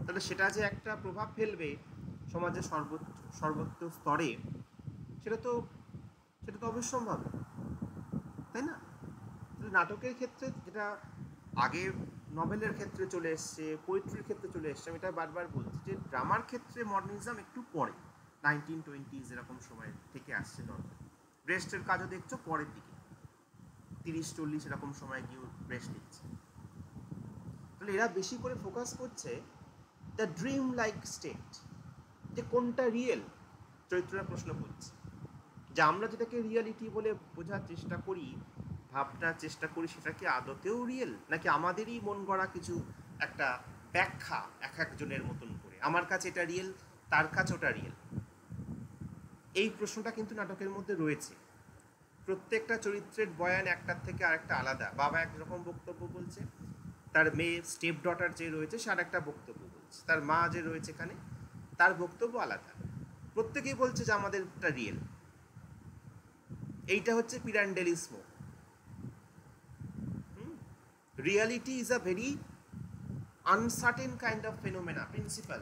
তাহলে সেটা যে একটা প্রভাব ফেলবে সমাজের সর্বত্র স্তরে, সেটা তো অবশ্যম্ভাবী, তাই না? নাটকের ক্ষেত্রে যেটা আগে নভেলের ক্ষেত্রে চলে এসছে, পোয়েট্রির ক্ষেত্রে চলে এসছে, আমি এটা বারবার বলছি যে ড্রামার ক্ষেত্রে মডার্নিজম একটু পরে, 1920s এরকম সময় থেকে আসছে নর্মাল। ব্রেস্টের কাজও দেখছো পরের দিকে, 30-40 এরকম সময় গিয়ে ব্রেস্ট লিখছে। তাহলে এরা বেশি করে ফোকাস করছে দ্য ড্রিম লাইক স্টেট, যে কোনটা রিয়েল। চরিত্ররা প্রশ্ন করছে যে আমরা যেটাকে রিয়ালিটি বলে বোঝার চেষ্টা করি, ভাবনার চেষ্টা করি, সেটা কি আদতেও রিয়েল, নাকি আমাদেরই মন গড়া কিছু একটা ব্যাখ্যা এক একজনের মতন করে, আমার কাছে এটা রিয়েল, তার কাছে ওটা রিয়েল। এই প্রশ্নটা কিন্তু নাটকের মধ্যে রয়েছে। প্রত্যেকটা চরিত্রের বয়ান একটার থেকে আরেকটা আলাদা। বাবা একরকম বক্তব্য বলছে, তার মেয়ে স্টেপ ডটার যে রয়েছে সে আর একটা বক্তব্য বলছে, তার মা যে রয়েছে এখানে তার বক্তব্য আলাদা। প্রত্যেকেই বলছে যে আমাদেরটা রিয়েল। এইটা হচ্ছে Pirandellismo. Reality is a very uncertain kind of phenomena, principle.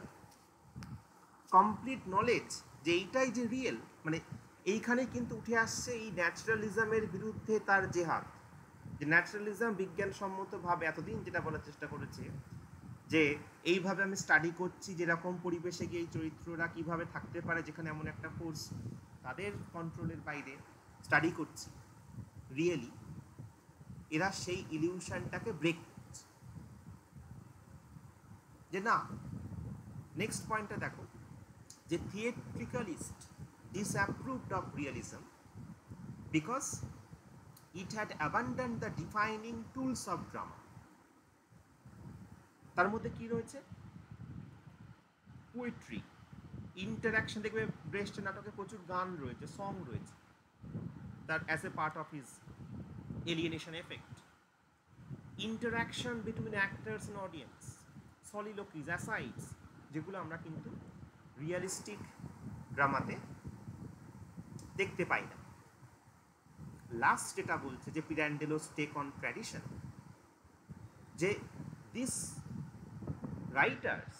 Complete knowledge যে এইটাই যে রিয়েল, মানে এইখানে কিন্তু উঠে আসছে এই ন্যাচারালিজমের বিরুদ্ধে তার জেহাদ। যে ন্যাচারালিজম বিজ্ঞানসম্মতভাবে এতদিন যেটা বলার চেষ্টা করেছে যে এইভাবে আমি স্টাডি করছি যেরকম পরিবেশে গিয়ে এই চরিত্ররা কীভাবে থাকতে পারে, যেখানে এমন একটা ফোর্স তাদের কন্ট্রোলের বাইরে, স্টাডি করছি রিয়েলি, এরা সেই ইলিউশনটাকে ব্রেক করছে। যে না, নেক্সট পয়েন্টটা দেখো, যে থিয়েট্রিক্যালিস্ট disapproved of realism because it had abandoned the defining tools of drama. তার মধ্যে কি রয়েছে? Poetry, interaction. দেখবে ব্রেস্ট নাটকে প্রচুর গান রয়েছে, সং রয়েছে, that as a part of his alienation effect. Interaction between actors and audience, soliloquies, asides, যেগুলো আমরা কিন্তু রিয়েলিস্টিক ড্রামাতে দেখতে পাই না। লাস্ট যেটা বলছে যে পিরান্ডেলোস টেক অন ট্র্যাডিশন, যে this writers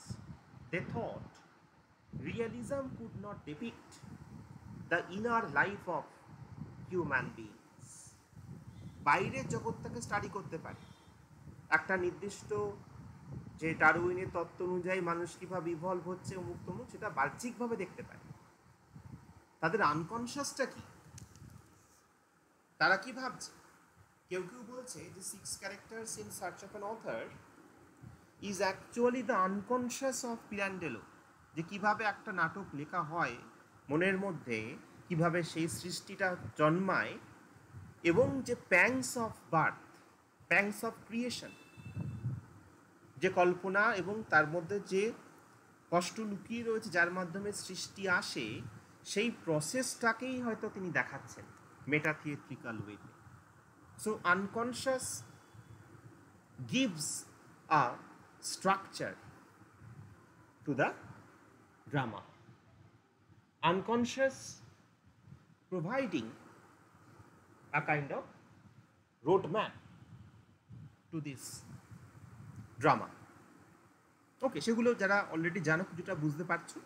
they thought realism could not depict the inner life of human beings. বাইরের জগৎটাকে স্টাডি করতে পারে, একটা নির্দিষ্ট যে ডারউইনের তত্ত্ব অনুযায়ী মানুষ কীভাবে ইভলভ হচ্ছে অমুক তমুক, সেটা বাহ্যিকভাবে দেখতে পারে। তাদের আনকনশাসটা কি, তারা কি ভাবছে? কেউ কেউ বলছে যে 6 characters in search of an author is actually the unconscious of Pirandello, যে কিভাবে একটা নাটক লেখা হয় মনের মধ্যে, কিভাবে সেই সৃষ্টিটা জন্মায়, এবং যে প্যাংস অফ বার্থ, প্যাংস অফ ক্রিয়েশন, যে কল্পনা এবং তার মধ্যে যে কষ্ট লুকিয়ে রয়েছে যার মাধ্যমে সৃষ্টি আসে, সেই প্রসেসটাকেই হয়তো তিনি দেখাচ্ছেন মেটাথিয়েট্রিক্যাল ওয়েতে। So unconscious gives a structure to the drama. Unconscious providing a kind of roadmap to this drama. ওকে, সেগুলো যারা অলরেডি জানো কিছুটা বুঝতে পারছো,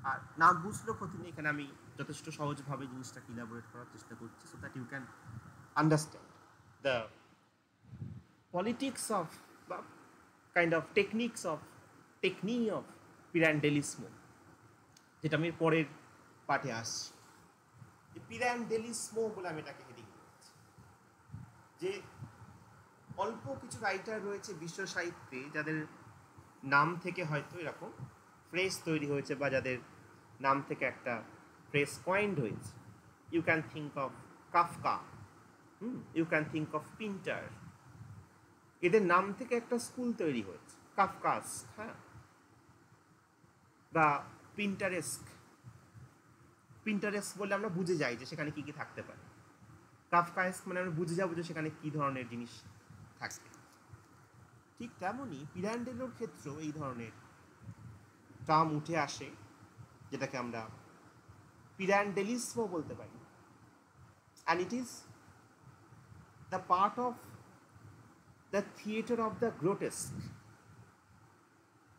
আর না বুঝলেও ক্ষতি নেই, এখানে আমি যথেষ্ট সহজভাবে জিনিসটাকে ইলাবোরেট করার চেষ্টা করছি, so that you can understand the politics of বা kind of technique of Pirandellismo, যেটা আমি পরের পাঠে আসছি। পিরান্ডেলিসমো বলে আমি এটাকে হেডিং করছি, যে অল্প কিছু রাইটার রয়েছে বিশ্ব সাহিত্যে যাদের নাম থেকে হয়তো এরকম ফ্রেজ তৈরি হয়েছে, বা যাদের নাম থেকে একটা ফ্রেজ কয়েন্ড হয়েছে। You can think of Kafka, you can think of Pinter. এদের নাম থেকে একটা স্কুল তৈরি হয়েছে, কাফকাস, হ্যাঁ, বা পিন্টারেস্ক। পিন্টারেস্ক বলে আমরা বুঝে যাই যে সেখানে কী কী থাকতে পারে, কাফকায়েস্ক মানে আমরা বুঝে যাবো যে সেখানে কী ধরনের জিনিস থাকবে। ঠিক তেমনই পিরান্ডেলোর ক্ষেত্রেও এই ধরনের টার্ম উঠে আসে, যেটাকে আমরা পিরান্ডেলিসমও বলতে পারি, and it is the part of the theatre of the গ্রোটেস্ক।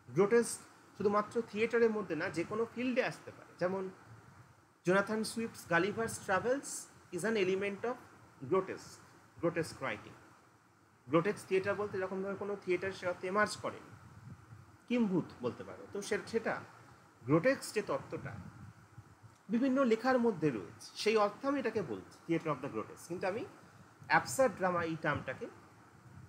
গ্রোটেস্ক শুধুমাত্র থিয়েটারের মধ্যে না, যে কোনো ফিল্ডে আসতে পারে। যেমন Jonathan Swift's Gulliver's Travels is an element of grotesque writing. Grotesque theatre বলতে এরকমভাবে কোনো থিয়েটার সে অর্থে এমার্জ করেনি, কিম্ভূত বলতে পারো। তো সেটা গ্রোটেস্ক যে তত্ত্বটা বিভিন্ন লেখার মধ্যে রয়েছে, সেই অর্থে আমি এটাকে বলছি থিয়েটার অফ দ্য গ্রোটেস্ক। কিন্তু আমি অ্যাবসার্ড ড্রামা এই টার্মটাকে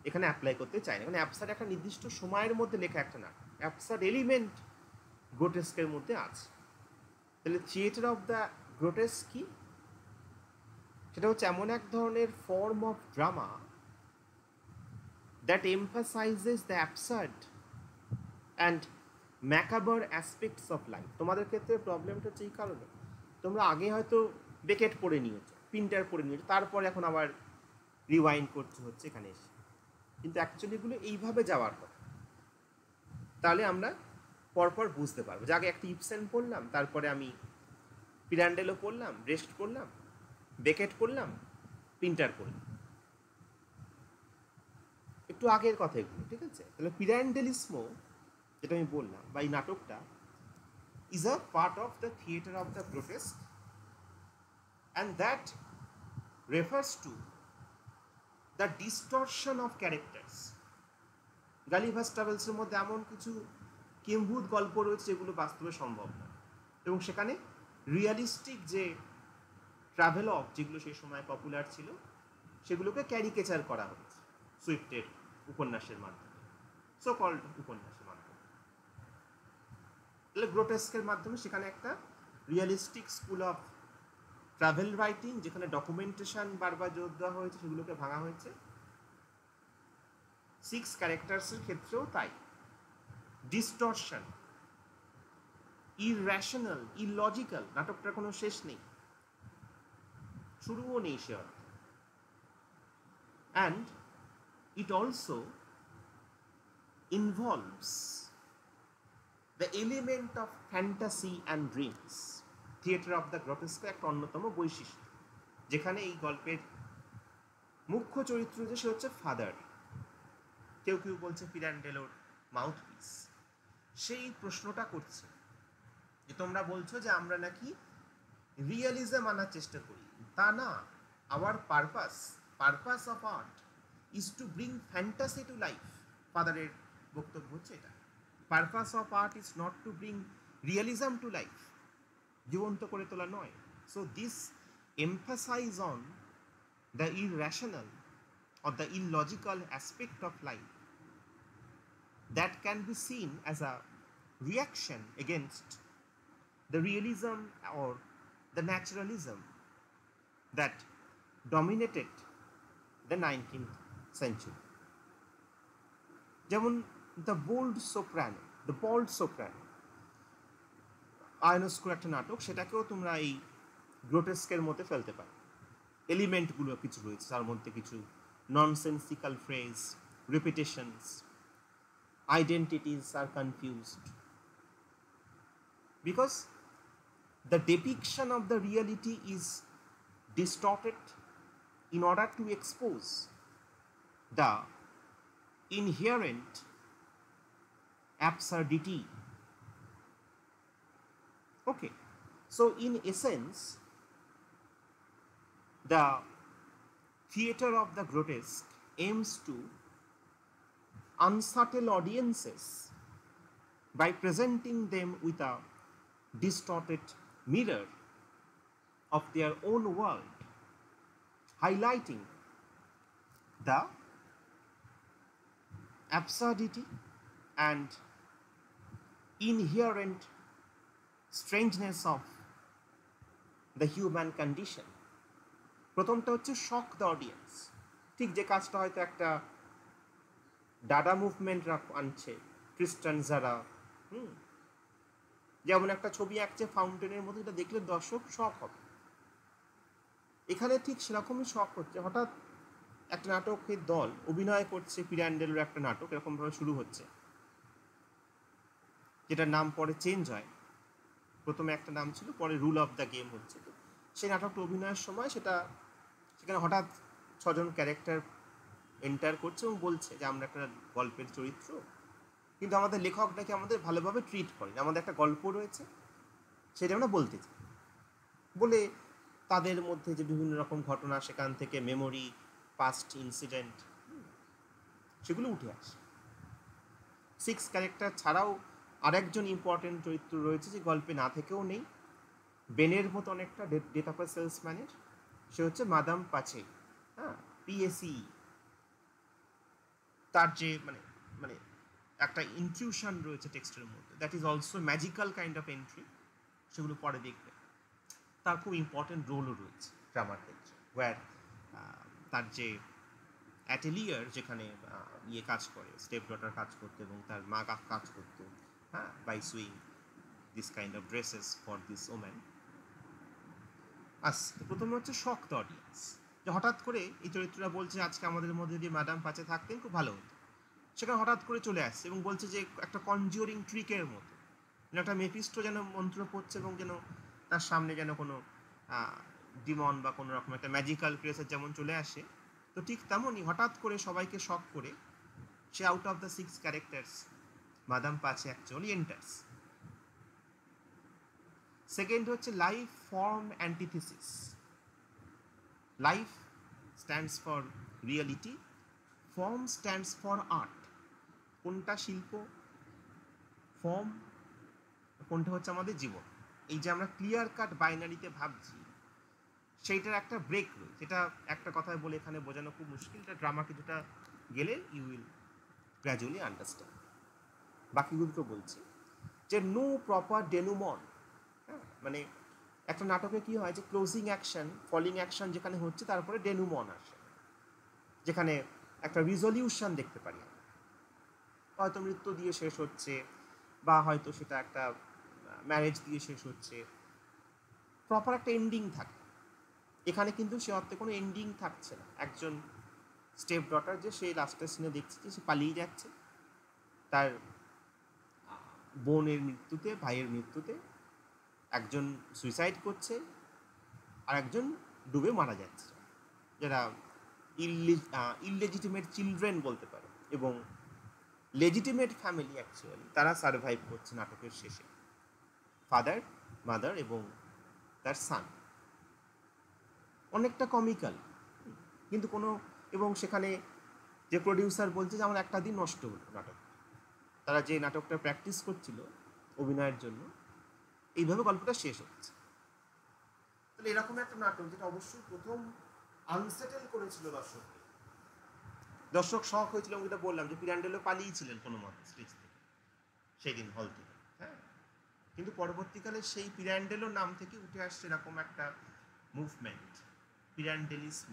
এখানে অ্যাপ্লাই করতে চাই না। মানে অ্যাবসার্ড একটা নির্দিষ্ট সময়ের মধ্যে লেখা একটা নাটক, অ্যাবসার্ড এলিমেন্ট গ্রোটেস্কের মধ্যে আছে। তাহলে থিয়েটার অফ দ্য গ্রোটেস্ক কি? সেটা হচ্ছে এমন এক ধরনের form of drama that emphasises the absurd and macabre aspects of life. তোমাদের ক্ষেত্রে প্রবলেমটা হচ্ছে এই কারণে, তোমরা আগে হয়তো বেকেট পড়ে নিয়েছো, পিন্টার পড়ে নিয়েছো, তারপরে এখন আবার রিওয়াইন্ড করতে হচ্ছে এখানে এসে। কিন্তু অ্যাকচুয়ালি এগুলো এইভাবে যাওয়ার কথা। তাহলে আমরা পরপর বুঝতে পারবো যে আগে একটা ইপসেন পড়লাম, তারপরে আমি পিরান্ডেলও পড়লাম, ব্রেস্ট পড়লাম, বেকেট পড়লাম, পিন্টার পড়লাম। একটু আগের কথা এগুলো, ঠিক আছে? তাহলে পিরান্ডেলিসমো যেটা আমি বললাম, বা এই নাটকটা is a part of the theatre of the grotesque, and that refers to the distortion of characters. Gulliver's ট্রাভেলসের মধ্যে এমন কিছু কিম্ভূত গল্প রয়েছে যেগুলো বাস্তবে সম্ভব না, এবং সেখানে রিয়ালিস্টিক যে ট্রাভেলগ যেগুলো সেই সময় পপুলার ছিল সেগুলোকে ক্যারিকেচার করা হয়েছে সুইফটের উপন্যাসের মাধ্যমে, সো কল্ড উপন্যাসের মাধ্যমে। তাহলে গ্রোটেস্কের মাধ্যমে সেখানে একটা realistic school of travel writing, যেখানে ডকুমেন্টেশন বারবার জোর দেওয়া হয়েছে, সেগুলোকে ভাঙা হয়েছে। 6 ক্যারেক্টার্সের ক্ষেত্রেও তাই। ডিস্টরশন, ইররেশনাল, ইললজিক্যাল, নাটকটার কোনো শেষ নেই, শুরুও নেই সে অর্থে। And it also involves the element of fantasy and dreams. Theatre of the গ্রোটেস্ক একটা অন্যতম বৈশিষ্ট্য, যেখানে এই গল্পের মুখ্য চরিত্র যে সে হচ্ছে ফাদার, কেউ কেউ বলছে পিরান্ডেলোর মাউথপিস। সেই প্রশ্নটা করছে যে তোমরা বলছো যে আমরা নাকি রিয়েলিজম আনার চেষ্টা করি, তা না। Our purpose of art is to bring fantasy to life. ফাদারের বক্তব্য হচ্ছে এটা, purpose of art is not to bring realism to life, জীবন্ত করে তোলা নয়। So this emphasise on the irrational or the illogical aspect of life that can be seen as a reaction against the realism or the naturalism that dominated the 19th century. যেমন the bold soprano আয়নোস্কোর একটা নাটক, সেটাকেও তোমরা এই গ্রোটেস্কের মধ্যে ফেলতে পারো। এলিমেন্টগুলো কিছু রয়েছে তার মধ্যে, কিছু nonsensical phrase, repetitions, identities are confused, because the depiction of the reality is distorted in order to expose the inherent absurdity. Okay, so in essence, the theatre of the grotesque aims to unsettle audiences by presenting them with a distorted mirror of their own world, highlighting the absurdity and inherent strangeness of the human condition. প্রথমটা হচ্ছে শক the audience, ঠিক যে কাজটা হয়তো একটা Dada movement আনছে খ্রিস্টান যারা, যেমন একটা ছবি আঁকছে ফাউন্টেনের মধ্যে, এটা দেখলে দর্শক শক হবে। এখানে ঠিক সেরকমই শক হচ্ছে। হঠাৎ একটা নাটকের দল অভিনয় করছে পিরান্ডেলের একটা নাটক, এরকমভাবে শুরু হচ্ছে, যেটার নাম পরে চেঞ্জ হয়, প্রথমে একটা নাম ছিল, পরে রুল অফ দ্য গেম হচ্ছে। তো সেই নাটকটা অভিনয়ের সময় সেখানে হঠাৎ 6জন ক্যারেক্টার এন্টার করছে এবং বলছে যে আমরা একটা গল্পের চরিত্র, কিন্তু আমাদের লেখকটাকে আমাদের ভালোভাবে ট্রিট করেন, আমাদের একটা গল্প রয়েছে সেটা আমরা বলতে চাই বলে তাদের মধ্যে যে বিভিন্ন রকম ঘটনা, সেখান থেকে মেমোরি, পাস্ট ইনসিডেন্ট, সেগুলো উঠে আসে। 6 ক্যারেক্টার ছাড়াও আরেকজন ইম্পর্টেন্ট চরিত্র রয়েছে যে গল্পে না থেকেও নেই, বেনের মতো অনেকটা ডেথ অফ আ সেলসম্যানের, সে হচ্ছে মাদাম পাচে। হ্যাঁ, পিএসি। তার যে মানে মানে একটা ইনটিউশন রয়েছে টেক্সটের মধ্যে, that is also magical kind of entry, সেগুলো পরে দেখবে। তার খুব ইম্পর্টেন্ট রোলও রয়েছে ড্রামার ক্ষেত্রে, ওয়ার তার যে অ্যাটেলিয়ার, যেখানে ইয়ে কাজ করে, স্টেপ ডটার কাজ করতো এবং তার মা কাজ করতো, হ্যাঁ, by sewing this kind of dresses for this woman. প্রথমে হচ্ছে শক দ্য অডিয়েন্স, যে হঠাৎ করে এই চরিত্রটা বলছে আজকে আমাদের মধ্যে যদি ম্যাডাম পাচে থাকতেন খুব ভালো হতো, সেখানে হঠাৎ করে চলে আসছে এবং বলছে যে একটা কনজিওরিং ট্রিকের মতো, একটা মেফিস্টো যেন মন্ত্র পড়ছে এবং যেন তার সামনে যেন কোনো ডিমন বা কোনো রকম একটা ম্যাজিক্যাল ক্রিয়েচার যেমন চলে আসে, তো ঠিক তেমনই হঠাৎ করে সবাইকে শক করে সে out of the 6 characters Madame Pace actually enters. Second হচ্ছে life form antithesis. Life stands for reality, form stands for art. কোনটা শিল্প, ফর্ম কোনটা হচ্ছে আমাদের জীবন। এই যে আমরা ক্লিয়ার কাট বাইনারিতে ভাবছি, সেইটার একটা ব্রেক রয়েছে। এটা একটা কথায় বলে এখানে বোঝানো খুব মুশকিল, এটা ড্রামা কিছুটা গেলে ইউ উইল গ্র্যাজুয়ালি আন্ডারস্ট্যান্ড। বাকিগুলো তো বলছি যে নো প্রপার ডেনুমন। হ্যাঁ, মানে একটা নাটকে কি হয় যে ক্লোজিং অ্যাকশন, ফলিং অ্যাকশন যেখানে হচ্ছে, তারপরে ডেনুমন আসে, যেখানে একটা রিজলিউশন দেখতে পারি, হয়তো মৃত্যু দিয়ে শেষ হচ্ছে বা হয়তো সেটা একটা ম্যারেজ দিয়ে শেষ হচ্ছে, প্রপার একটা এন্ডিং থাকে। এখানে কিন্তু সে অর্থে কোনো এন্ডিং থাকছে না। একজন স্টেপ ডটার যে সে লাস্টের সিনে দেখছে যে সে পালিয়ে যাচ্ছে তার বোনের মৃত্যুতে, ভাইয়ের মৃত্যুতে, একজন সুইসাইড করছে আর একজন ডুবে মারা যাচ্ছে, যারা ইললেজিটিমেট চিলড্রেন বলতে পারে, এবং লেজিটিমেট ফ্যামিলি অ্যাকচুয়ালি তারা সারভাইভ করছে নাটকের শেষে, ফাদার, মাদার এবং তার সান। অনেকটা কমিক্যাল কিন্তু কোনো, এবং সেখানে যে প্রডিউসার বলছে যে আমার একটা দিন নষ্ট হলো নাটক, তারা যে নাটকটা প্র্যাকটিস করছিল অভিনয়ের জন্য, এইভাবে গল্পটা শেষ হচ্ছে। তাহলে এরকম একটা নাটক যেটা অবশ্যই প্রথম আনসেটেল করেছিল দর্শককে, দর্শক শখ হয়েছিল, এবং যেটা বললাম যে পিরান্ডেলো পালিয়েছিলেন কোনো মতে স্টেজ থেকে সেই দিন, হল থেকে। হ্যাঁ, কিন্তু পরবর্তীকালে সেই পিরান্ডেলো নাম থেকে উঠে আসছে এরকম একটা মুভমেন্ট, পিরান্ডেলিজম,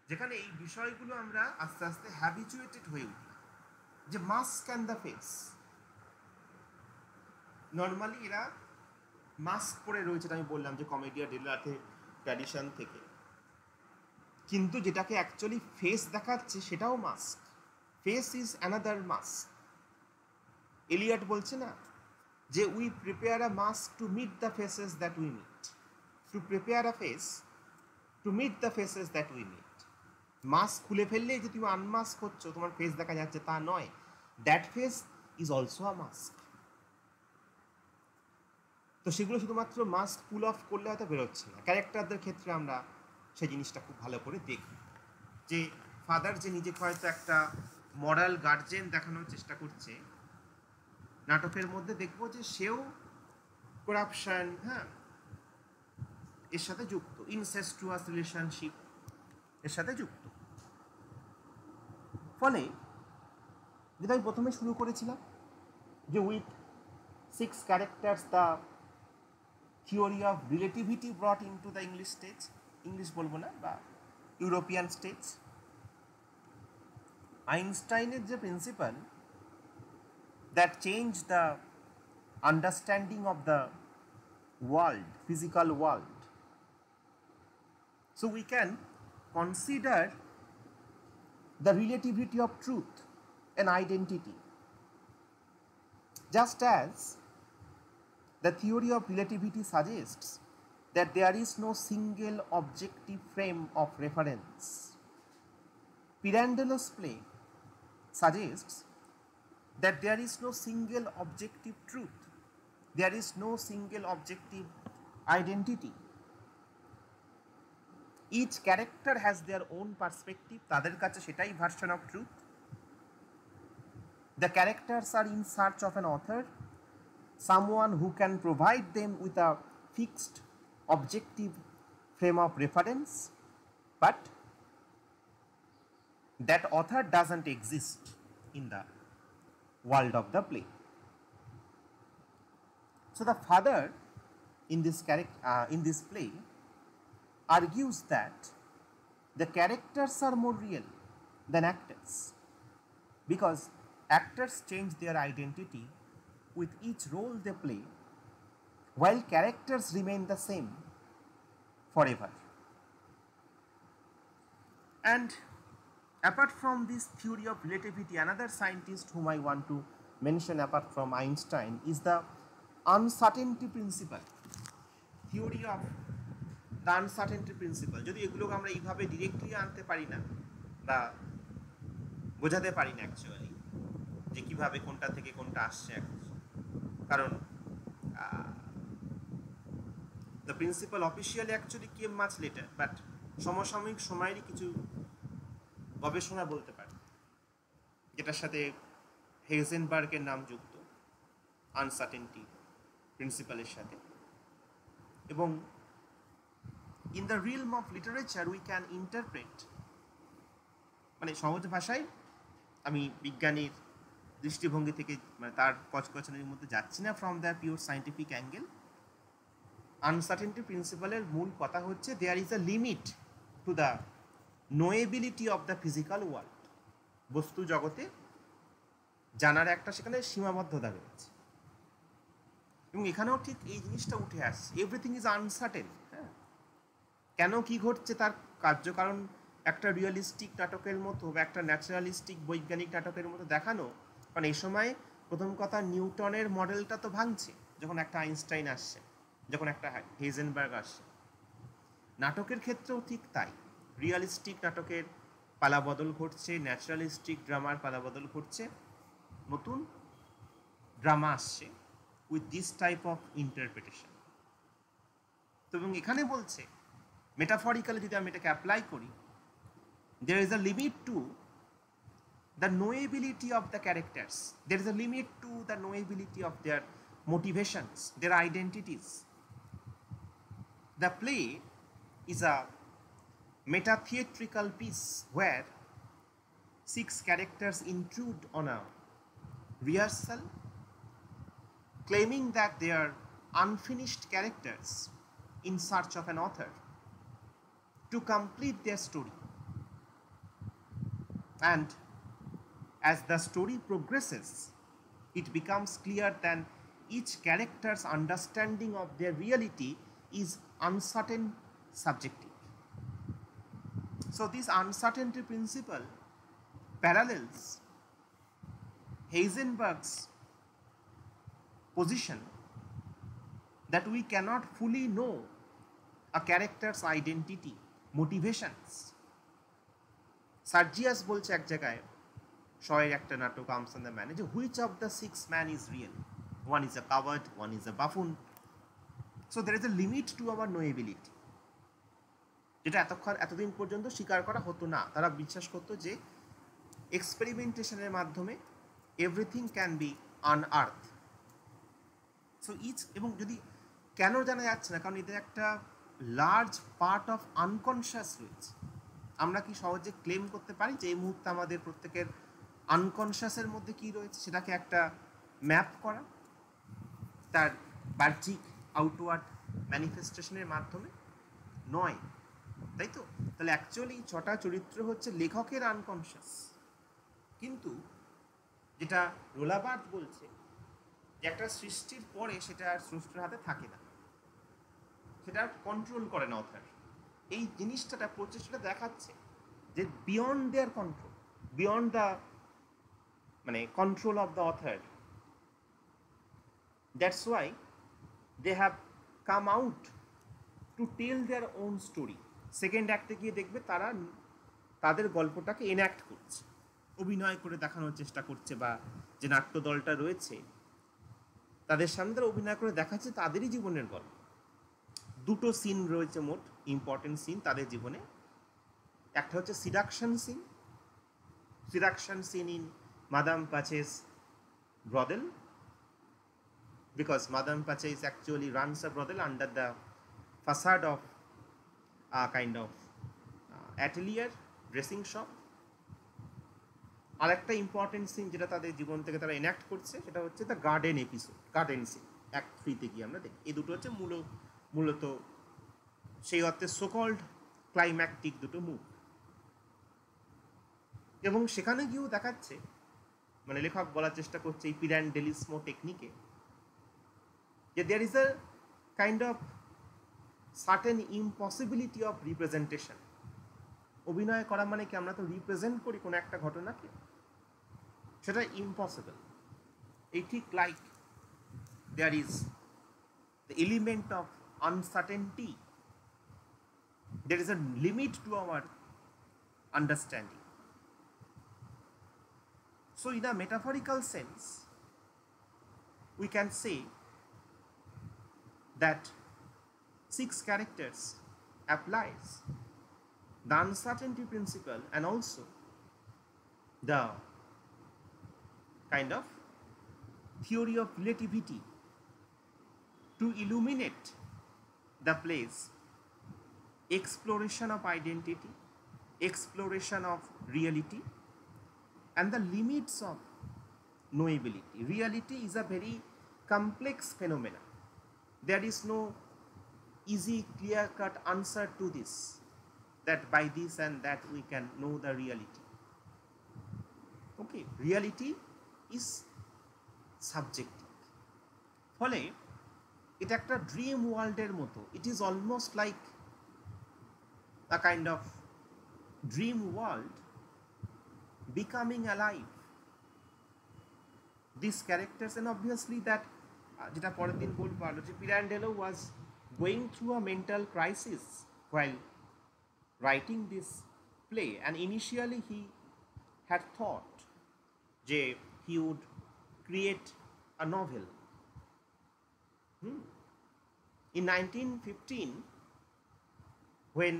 যেখানে এই বিষয়গুলো আমরা আস্তে আস্তে হ্যাবিচুয়েটেড হয়ে উঠি, যে mask and the face. Normally এরা মাস্ক পরে রয়েছে, আমি বললাম যে কমেডিয়া ডেলার্টে ট্র্যাডিশন থেকে, কিন্তু যেটাকে অ্যাকচুয়ালি ফেস দেখাচ্ছে সেটাও mask. Face is another mask. Eliot বলছে না যে we prepare a mask to meet the faces that we meet, to prepare a face to meet the faces that we meet. Mask খুলে ফেললেই যে তুমি unmask হচ্ছ, তোমার ফেস দেখা যাচ্ছে, তা নয়। That face is also a mask. তো সেগুলো শুধুমাত্র মাস্ক পুল অফ করলে হয়তো বেরোচ্ছে না। ক্যারেক্টারদের ক্ষেত্রে আমরা সেই জিনিসটা খুব ভালো করে দেখি, যে ফাদার যে নিজেকে হয়তো একটা মরাল গার্জেন দেখানোর চেষ্টা করছে নাটকের মধ্যে, দেখবো যে সেও করাপশন, হ্যাঁ, এর সাথে যুক্ত, ইনসেস্টুয়াস রিলেশনশিপ এর সাথে যুক্ত। ফলে যেটা আমি প্রথমে শুরু করেছিলাম যে with 6 characters the theory of relativity ব্রট into the English stage, English বলবো না, বা ইউরোপিয়ান স্টেজ। আইনস্টাইনের যে principal that change the understanding of the world, physical world. So we can consider the relativity of truth and identity, just as The theory of relativity suggests that there is no single objective frame of reference. Pirandello's play suggests that there is no single objective truth. There is no single objective identity. Each character has their own perspective. তাদের কাছে সেটাই version of truth. The characters are in search of an author, someone who can provide them with a fixed objective frame of reference, but that author doesn't exist in the world of the play. So the father in this play argues that the characters are more real than actors, because actors change their identity with each role they play, while characters remain the same forever. And apart from this theory of relativity, another scientist whom I want to mention apart from Einstein is the uncertainty principle. Theory of the uncertainty principle. যদি এগুলোকে আমরা এইভাবে directly আনতে পারি না বা বোঝাতে পারি না অ্যাকচুয়ালি যে কিভাবে কোনটা থেকে কোনটা আসছে, কারণ the principle officially actually came much later, but সমসাময়িক সময়েরই কিছু গবেষণা বলতে পারি যেটার সাথে হেইজেনবার্গের নাম যুক্ত আনসার্টেনটি প্রিন্সিপালের সাথে। এবং in the realm of literature we can interpret, মানে সহজ ভাষায়, আমি বিজ্ঞানীর দৃষ্টিভঙ্গি থেকে মানে তার কচকচানির মধ্যে যাচ্ছি না, from the pure scientific angle, uncertainty প্রিন্সিপালের মূল কথা হচ্ছে there is a limit to the knowability of the physical world. বস্তু জগতে জানার একটা সেখানে সীমাবদ্ধতা রয়েছে, এবং এখানেও ঠিক এই জিনিসটা উঠে আসছে, এভরিথিং ইজ আনসার্টেন। হ্যাঁ, কেন কি ঘটছে তার কার্যকারণ একটা রিয়েলিস্টিক নাটকের মতো বা একটা ন্যাচারালিস্টিক বৈজ্ঞানিক নাটকের মতো দেখানো, কারণ এই সময় প্রথম কথা নিউটনের মডেলটা তো ভাঙছে যখন একটা আইনস্টাইন আসছে, যখন একটা হেইজেনবার্গ আসছে। নাটকের ক্ষেত্রেও ঠিক তাই, রিয়েলিস্টিক নাটকের পালাবদল ঘটছে, ন্যাচারালিস্টিক ড্রামার পালাবদল ঘটছে, নতুন ড্রামা আসছে with this type of interpretation. তো এবং এখানে বলছে মেটাফরিক্যালি যদি আমি এটাকে অ্যাপ্লাই করি, there is a limit to the knowability of the characters, there is a limit to the knowability of their motivations, their identities. The play is a meta-theatrical piece where 6 characters intrude on a rehearsal, claiming that they are unfinished characters in search of an author to complete their story. And as the story progresses, it becomes clear that each character's understanding of their reality is uncertain, subjective. So this uncertainty principle parallels Heisenberg's position that we cannot fully know a character's identity, motivations. সার্জিয়াস বলছে এক জায়গায়, শয়ের একটা নাটক Arms and the Man, যে which of the 6 man is real, one is a coward, one is a buffoon. So there is a limit to our knowability, যেটা এতদিন পর্যন্ত স্বীকার করা হতো না। তারা বিশ্বাস করতো যে এক্সপেরিমেন্টেশনের মাধ্যমে এভরিথিং ক্যান বি আনআর্থ। সো এবং যদি কেন জানা যাচ্ছে না, কারণ এদের একটা লার্জ পার্ট অফ আনকনশিয়াস রয়েছে। আমরা কি সহজে ক্লেম করতে পারি যে এই মুহূর্তে আমাদের প্রত্যেকের আনকনশিয়াসের মধ্যে কি রয়েছে সেটাকে একটা ম্যাপ করা তার বাহ্যিক আউটওয়ার্ড ম্যানিফেস্টেশনের মাধ্যমে? নয়, তাই তো? তাহলে অ্যাকচুয়ালি 6টা চরিত্র হচ্ছে লেখকের আনকনশিয়াস, কিন্তু যেটা রোলাবার্থ বলছে যে একটা সৃষ্টির পরে সেটা আর স্রষ্টার হাতে থাকে না, সেটা কন্ট্রোল করে না অথার। এই জিনিসটা প্রচেষ্টাটা দেখাচ্ছে যে beyond their control, beyond the মানে control of the author. That's why they have come out to tell their own story. Second অ্যাক্টে গিয়ে দেখবে তারা তাদের গল্পটাকে এনঅ্যাক্ট করছে, অভিনয় করে দেখানোর চেষ্টা করছে, বা যে নাট্য দলটা রয়েছে তাদের সামনে তারা অভিনয় করে দেখাচ্ছে তাদেরই জীবনের গল্প। দুটো সিন রয়েছে মোট ইম্পর্টেন্ট সিন তাদের জীবনে। একটা হচ্ছে seduction scene in Madame Pace's brothel, because Madame Paches actually runs a brothel under the facade of a kind of atelier, dressing shop. আর একটা ইম্পর্টেন্ট সিন যেটা তাদের জীবন থেকে তারা এনঅ্যাক্ট করছে সেটা হচ্ছে the garden episode, garden scene act 3-তে গিয়ে আমরা দেখি। এই দুটো হচ্ছে মূলত সেই অর্থে সোকল্ড ক্লাইম্যাক্টিক দুটো মুভ। এবং সেখানে গিয়েও দেখাচ্ছে, মানে লেখক বলার চেষ্টা করছে এই পিরান্ডেলিসমো টেকনিকে, যে there is a kind of certain impossibility of representation. অভিনয় করা মানে কি আমরা তো রিপ্রেজেন্ট করি কোনো একটা ঘটনাকে, সেটা ইম্পসিবল। এই ঠিক like there is the element of uncertainty, there is a limit to our understanding. So in a metaphorical sense we can say that 6 characters applies the uncertainty principle and also the kind of theory of relativity to illuminate the play's exploration of identity, exploration of reality, and the limits of knowability. Reality is a very complex phenomenon. There is no easy clear-cut answer to this, that by this and that we can know the reality. Okay, reality is subjective. ফলে এটা একটা dream ওয়ার্ল্ডের মতো, it is almost like a kind of dream world becoming alive. These characters, and obviously that যেটা পরের দিন বলবো আলো, যে Pirandello was going through a mental crisis while writing this play, and initially he had thought যে he would create a novel. In 1915, when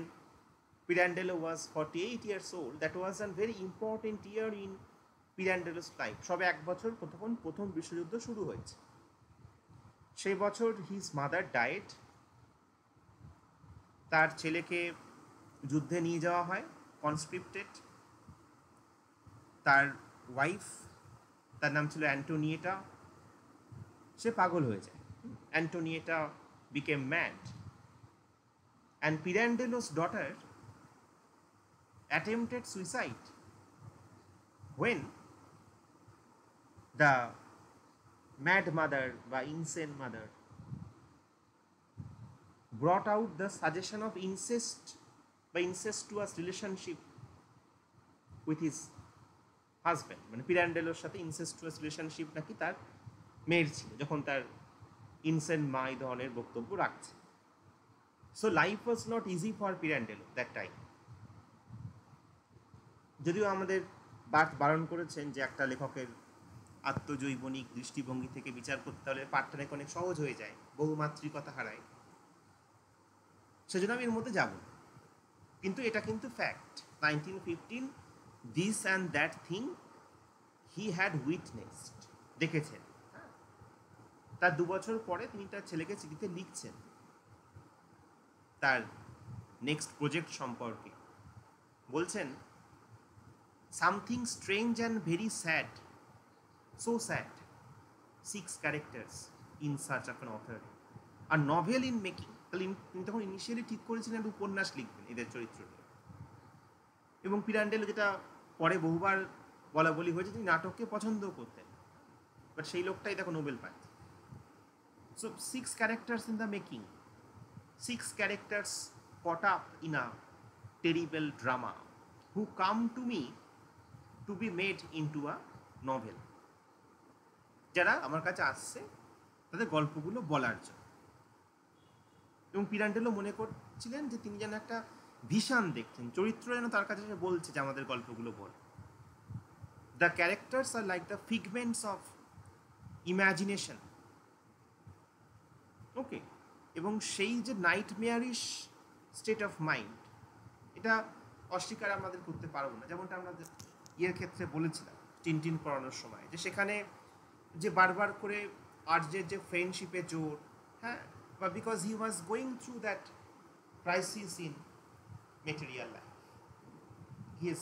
Pirandello was 48 years old, that was a very important year in Pirandello's life. সবে এক বছর তখন প্রথম বিশ্বযুদ্ধ শুরু হয়েছে। সেই বছর হিজ মাদার ডায়েড, তার ছেলেকে যুদ্ধে নিয়ে যাওয়া হয় কনস্ক্রিপ্টেড। তার ওয়াইফ, তার নাম ছিল অ্যান্টোনিয়েটা, সে পাগল হয়ে যায়। Antonietta became mad, and Pirandello's daughter attempted suicide when the mad mother বা insane mother brought out the suggestion of incest বা incestuous relationship with his husband. মানে পিরান্ডেলোর সাথে incestuous relationship নাকি তার মেয়ের ছিল, যখন তার ইনসেন মা এই ধরনের বক্তব্য রাখছে। So life was not easy for Pirandello that time. যদিও আমাদের বারণ করেছেন যে একটা লেখকের আত্মজৈবনিক দৃষ্টিভঙ্গি থেকে বিচার করতে হলে পাঠটা অনেক সহজ হয়ে যায়, বহুমাত্রিকতা হারায়, সেজন্য আমি এর মধ্যে যাব না। কিন্তু এটা কিন্তু fact. 1915 this and that thing he had witnessed, দেখেছেন। তার 2 বছর পরে তিনি তার ছেলেকে চিঠিতে লিখছেন তার নেক্সট প্রজেক্ট সম্পর্কে। বলছেন, something strange and very sad, so sad, 6 characters in search of an author, a novel in making. তাহলে তিনি তখন ইনিশিয়ালি ঠিক করেছিলেন একটা উপন্যাস লিখবেন এদের চরিত্র নিয়ে। এবং পিরান্ডেলো, যেটা পরে বহুবার বলা বলি হয়েছে, তিনি নাটককে পছন্দও করতেন, বাট সেই লোকটাই দেখো নোবেল পায়। So 6 characters in the making, 6 characters caught up in a terrible drama who come to me to be made into a novel. যারা আমার কাছে আসছে তাদের গল্পগুলো বলার জন্য। এবং পিরান্ডেলো মনে করছিলেন যে তিনি যেন একটা ভিশন দেখছেন, চরিত্র যেন তার কাছে এসে বলছে যে আমাদের গল্পগুলো বল। The characters are like the figments of imagination. Okay, এবং সেই যে নাইটমেয়ারিশ স্টেট অফ মাইন্ড, এটা অস্বীকার আমাদের করতে পারবো না। যেমনটা আমরা ইয়ের ক্ষেত্রে বলেছিলাম টিনটিন পড়ানোর সময়, যে সেখানে যে বারবার করে আর্যের যে ফ্রেন্ডশিপে জোর, হ্যাঁ, বা because he was going through that crisis in material life, his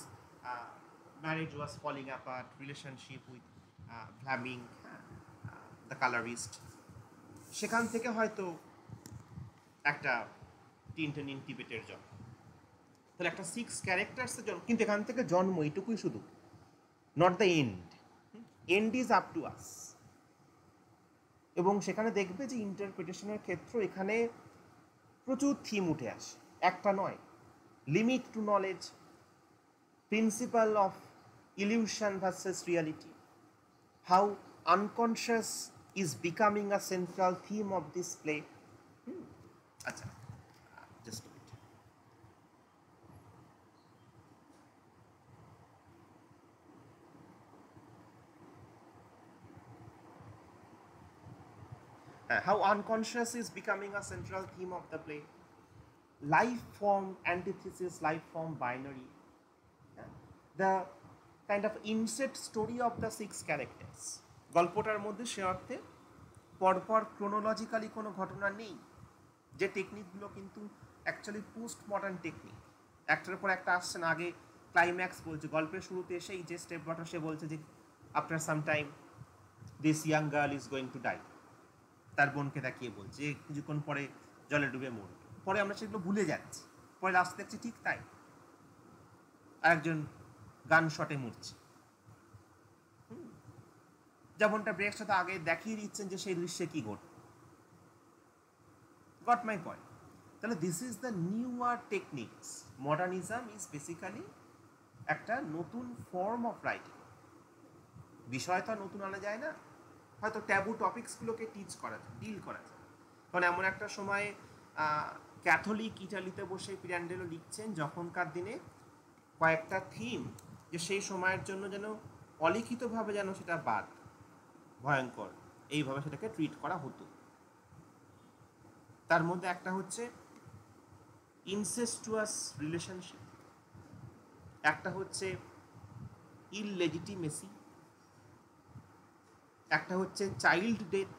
marriage was falling apart, relationship with Fleming, the colorist, সেখান থেকে হয়তো একটা টিনটিন ইন টিবেটের জন্ম। তাহলে একটা 6 ক্যারেক্টার্সের জন্ম, কিন্তু এখান থেকে জন্ম এটুকুই শুধু, not the end. End is up to us. এবং সেখানে দেখবে যে ইন্টারপ্রিটেশনের ক্ষেত্র এখানে প্রচুর থিম উঠে আসে, একটা নয়। Limit to knowledge, principal of illusion versus reality, how unconscious is becoming a central theme of this play. আচ্ছা, just how unconscious is becoming a central theme of the play. Life form antithesis, life form binary. The kind of inset story of the 6 characters. গল্পটার মধ্যে সে অর্থে পরপর chronologically কোনো ঘটনা নেই, যে টেকনিকগুলো কিন্তু অ্যাকচুয়ালি পোস্ট মডার্ন টেকনিক। একটার পর একটা আসছে না, আগে ক্লাইম্যাক্স বলছে, গল্পের শুরুতে এসেই যে স্টেপ ডটার সে বলছে যে after some time this young girl is going to die, তার বোনকে দেখিয়ে বলছে কিছুক্ষণ পরে জলে ডুবে মরবে। পরে আমরা সেগুলো ভুলে যাচ্ছি, পরে লাস্ট দেখছি ঠিক তাই, আরেকজন গান শটে মরছে। যেমনটা ব্রেকের সাথে আগে দেখিয়ে দিচ্ছেন যে সেই দৃশ্যে কি ঘটবে। Got my point? তাহলে this is the new art techniques. Modernism is basically একটা নতুন ফর্ম অফ রাইটিং। বিষয় তো নতুন আনা যায় না, হয়তো ট্যাবু টপিকসগুলোকে টিচ করা যায়, ডিল করা যায়। কারণ এমন একটা সময় ক্যাথলিক ইটালিতে বসে পিরান্ডেলো লিখছেন যখনকার দিনে কয়েকটা থিম, যে সেই সময়ের জন্য যেন অলিখিতভাবে যেন সেটা বাদ, ভয়ঙ্কর, এইভাবে সেটাকে ট্রিট করা হতো। তার মধ্যে একটা হচ্ছে ইনসেস্টুয়াস রিলেশনশিপ, একটা হচ্ছে ইললেজিটিমেসি, একটা হচ্ছে চাইল্ড ডেথ,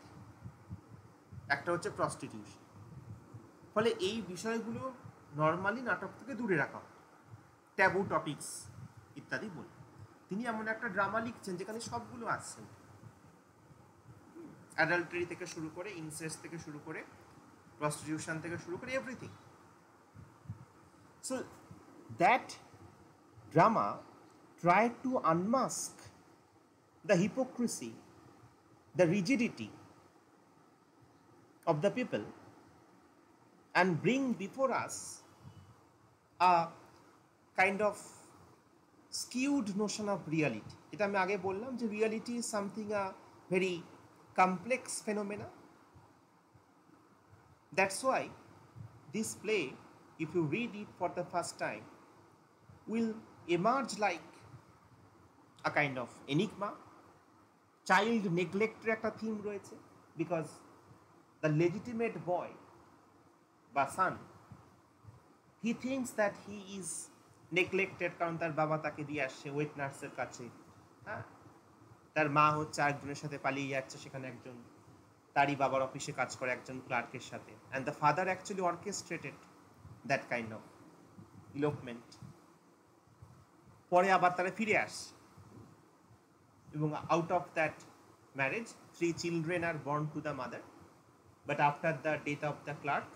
একটা হচ্ছে প্রস্টিটিউশন। ফলে এই বিষয়গুলো নর্মালি নাটক থেকে দূরে রাখা হয়, ট্যাবু টপিকস ইত্যাদি বলে। তিনি এমন একটা ড্রামা লিখছেন যেখানে সবগুলো আসছে, অ্যাডাল্টারি থেকে শুরু করে, ইনসেস্ট থেকে শুরু করে, প্রস্টিটিউশন থেকে শুরু করে, everything. So that drama tried to unmask the hypocrisy, the rigidity of the people and bring before us a kind of skewed notion of reality. এটা আমি আগে বললাম যে reality is something a very complex phenomena. That's why this play, if you read it for the first time, will emerge like a kind of enigma. Child neglect একটা theme রয়েছে, because the legitimate boy বা son, he thinks that he is neglected, কারণ তার বাবা তাকে দিয়ে আসছে wait নার্সের কাছে, হ্যাঁ, তার মা হচ্ছে আরেকজনের সাথে পালিয়ে যাচ্ছে, সেখানে একজন তারই বাবার অফিসে কাজ করে একজন ক্লার্কের সাথে, and the father actually orchestrated that kind of elopement. পরে আবার তারা ফিরে আসছে, এবং out of that marriage 3 children are born to the mother, but after the death of the clerk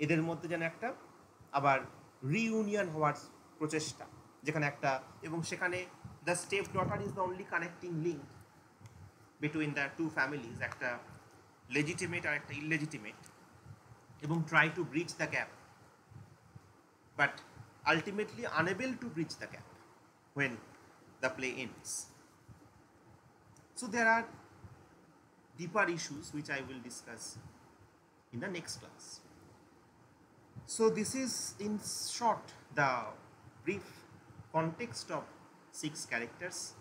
এদের মধ্যে যেন একটা আবার রিইউনিয়ন হওয়ার প্রচেষ্টা, যেখানে একটা, এবং সেখানে the step daughter is the only connecting link between the two families, একটা লেজিটিমেট আর একটা ইললেজিটিমেট, এবং try to bridge the gap, but ultimately unable to bridge the gap when the play ends. So there are deeper issues which I will discuss in the next class. So this is in short the brief context of 6 characters.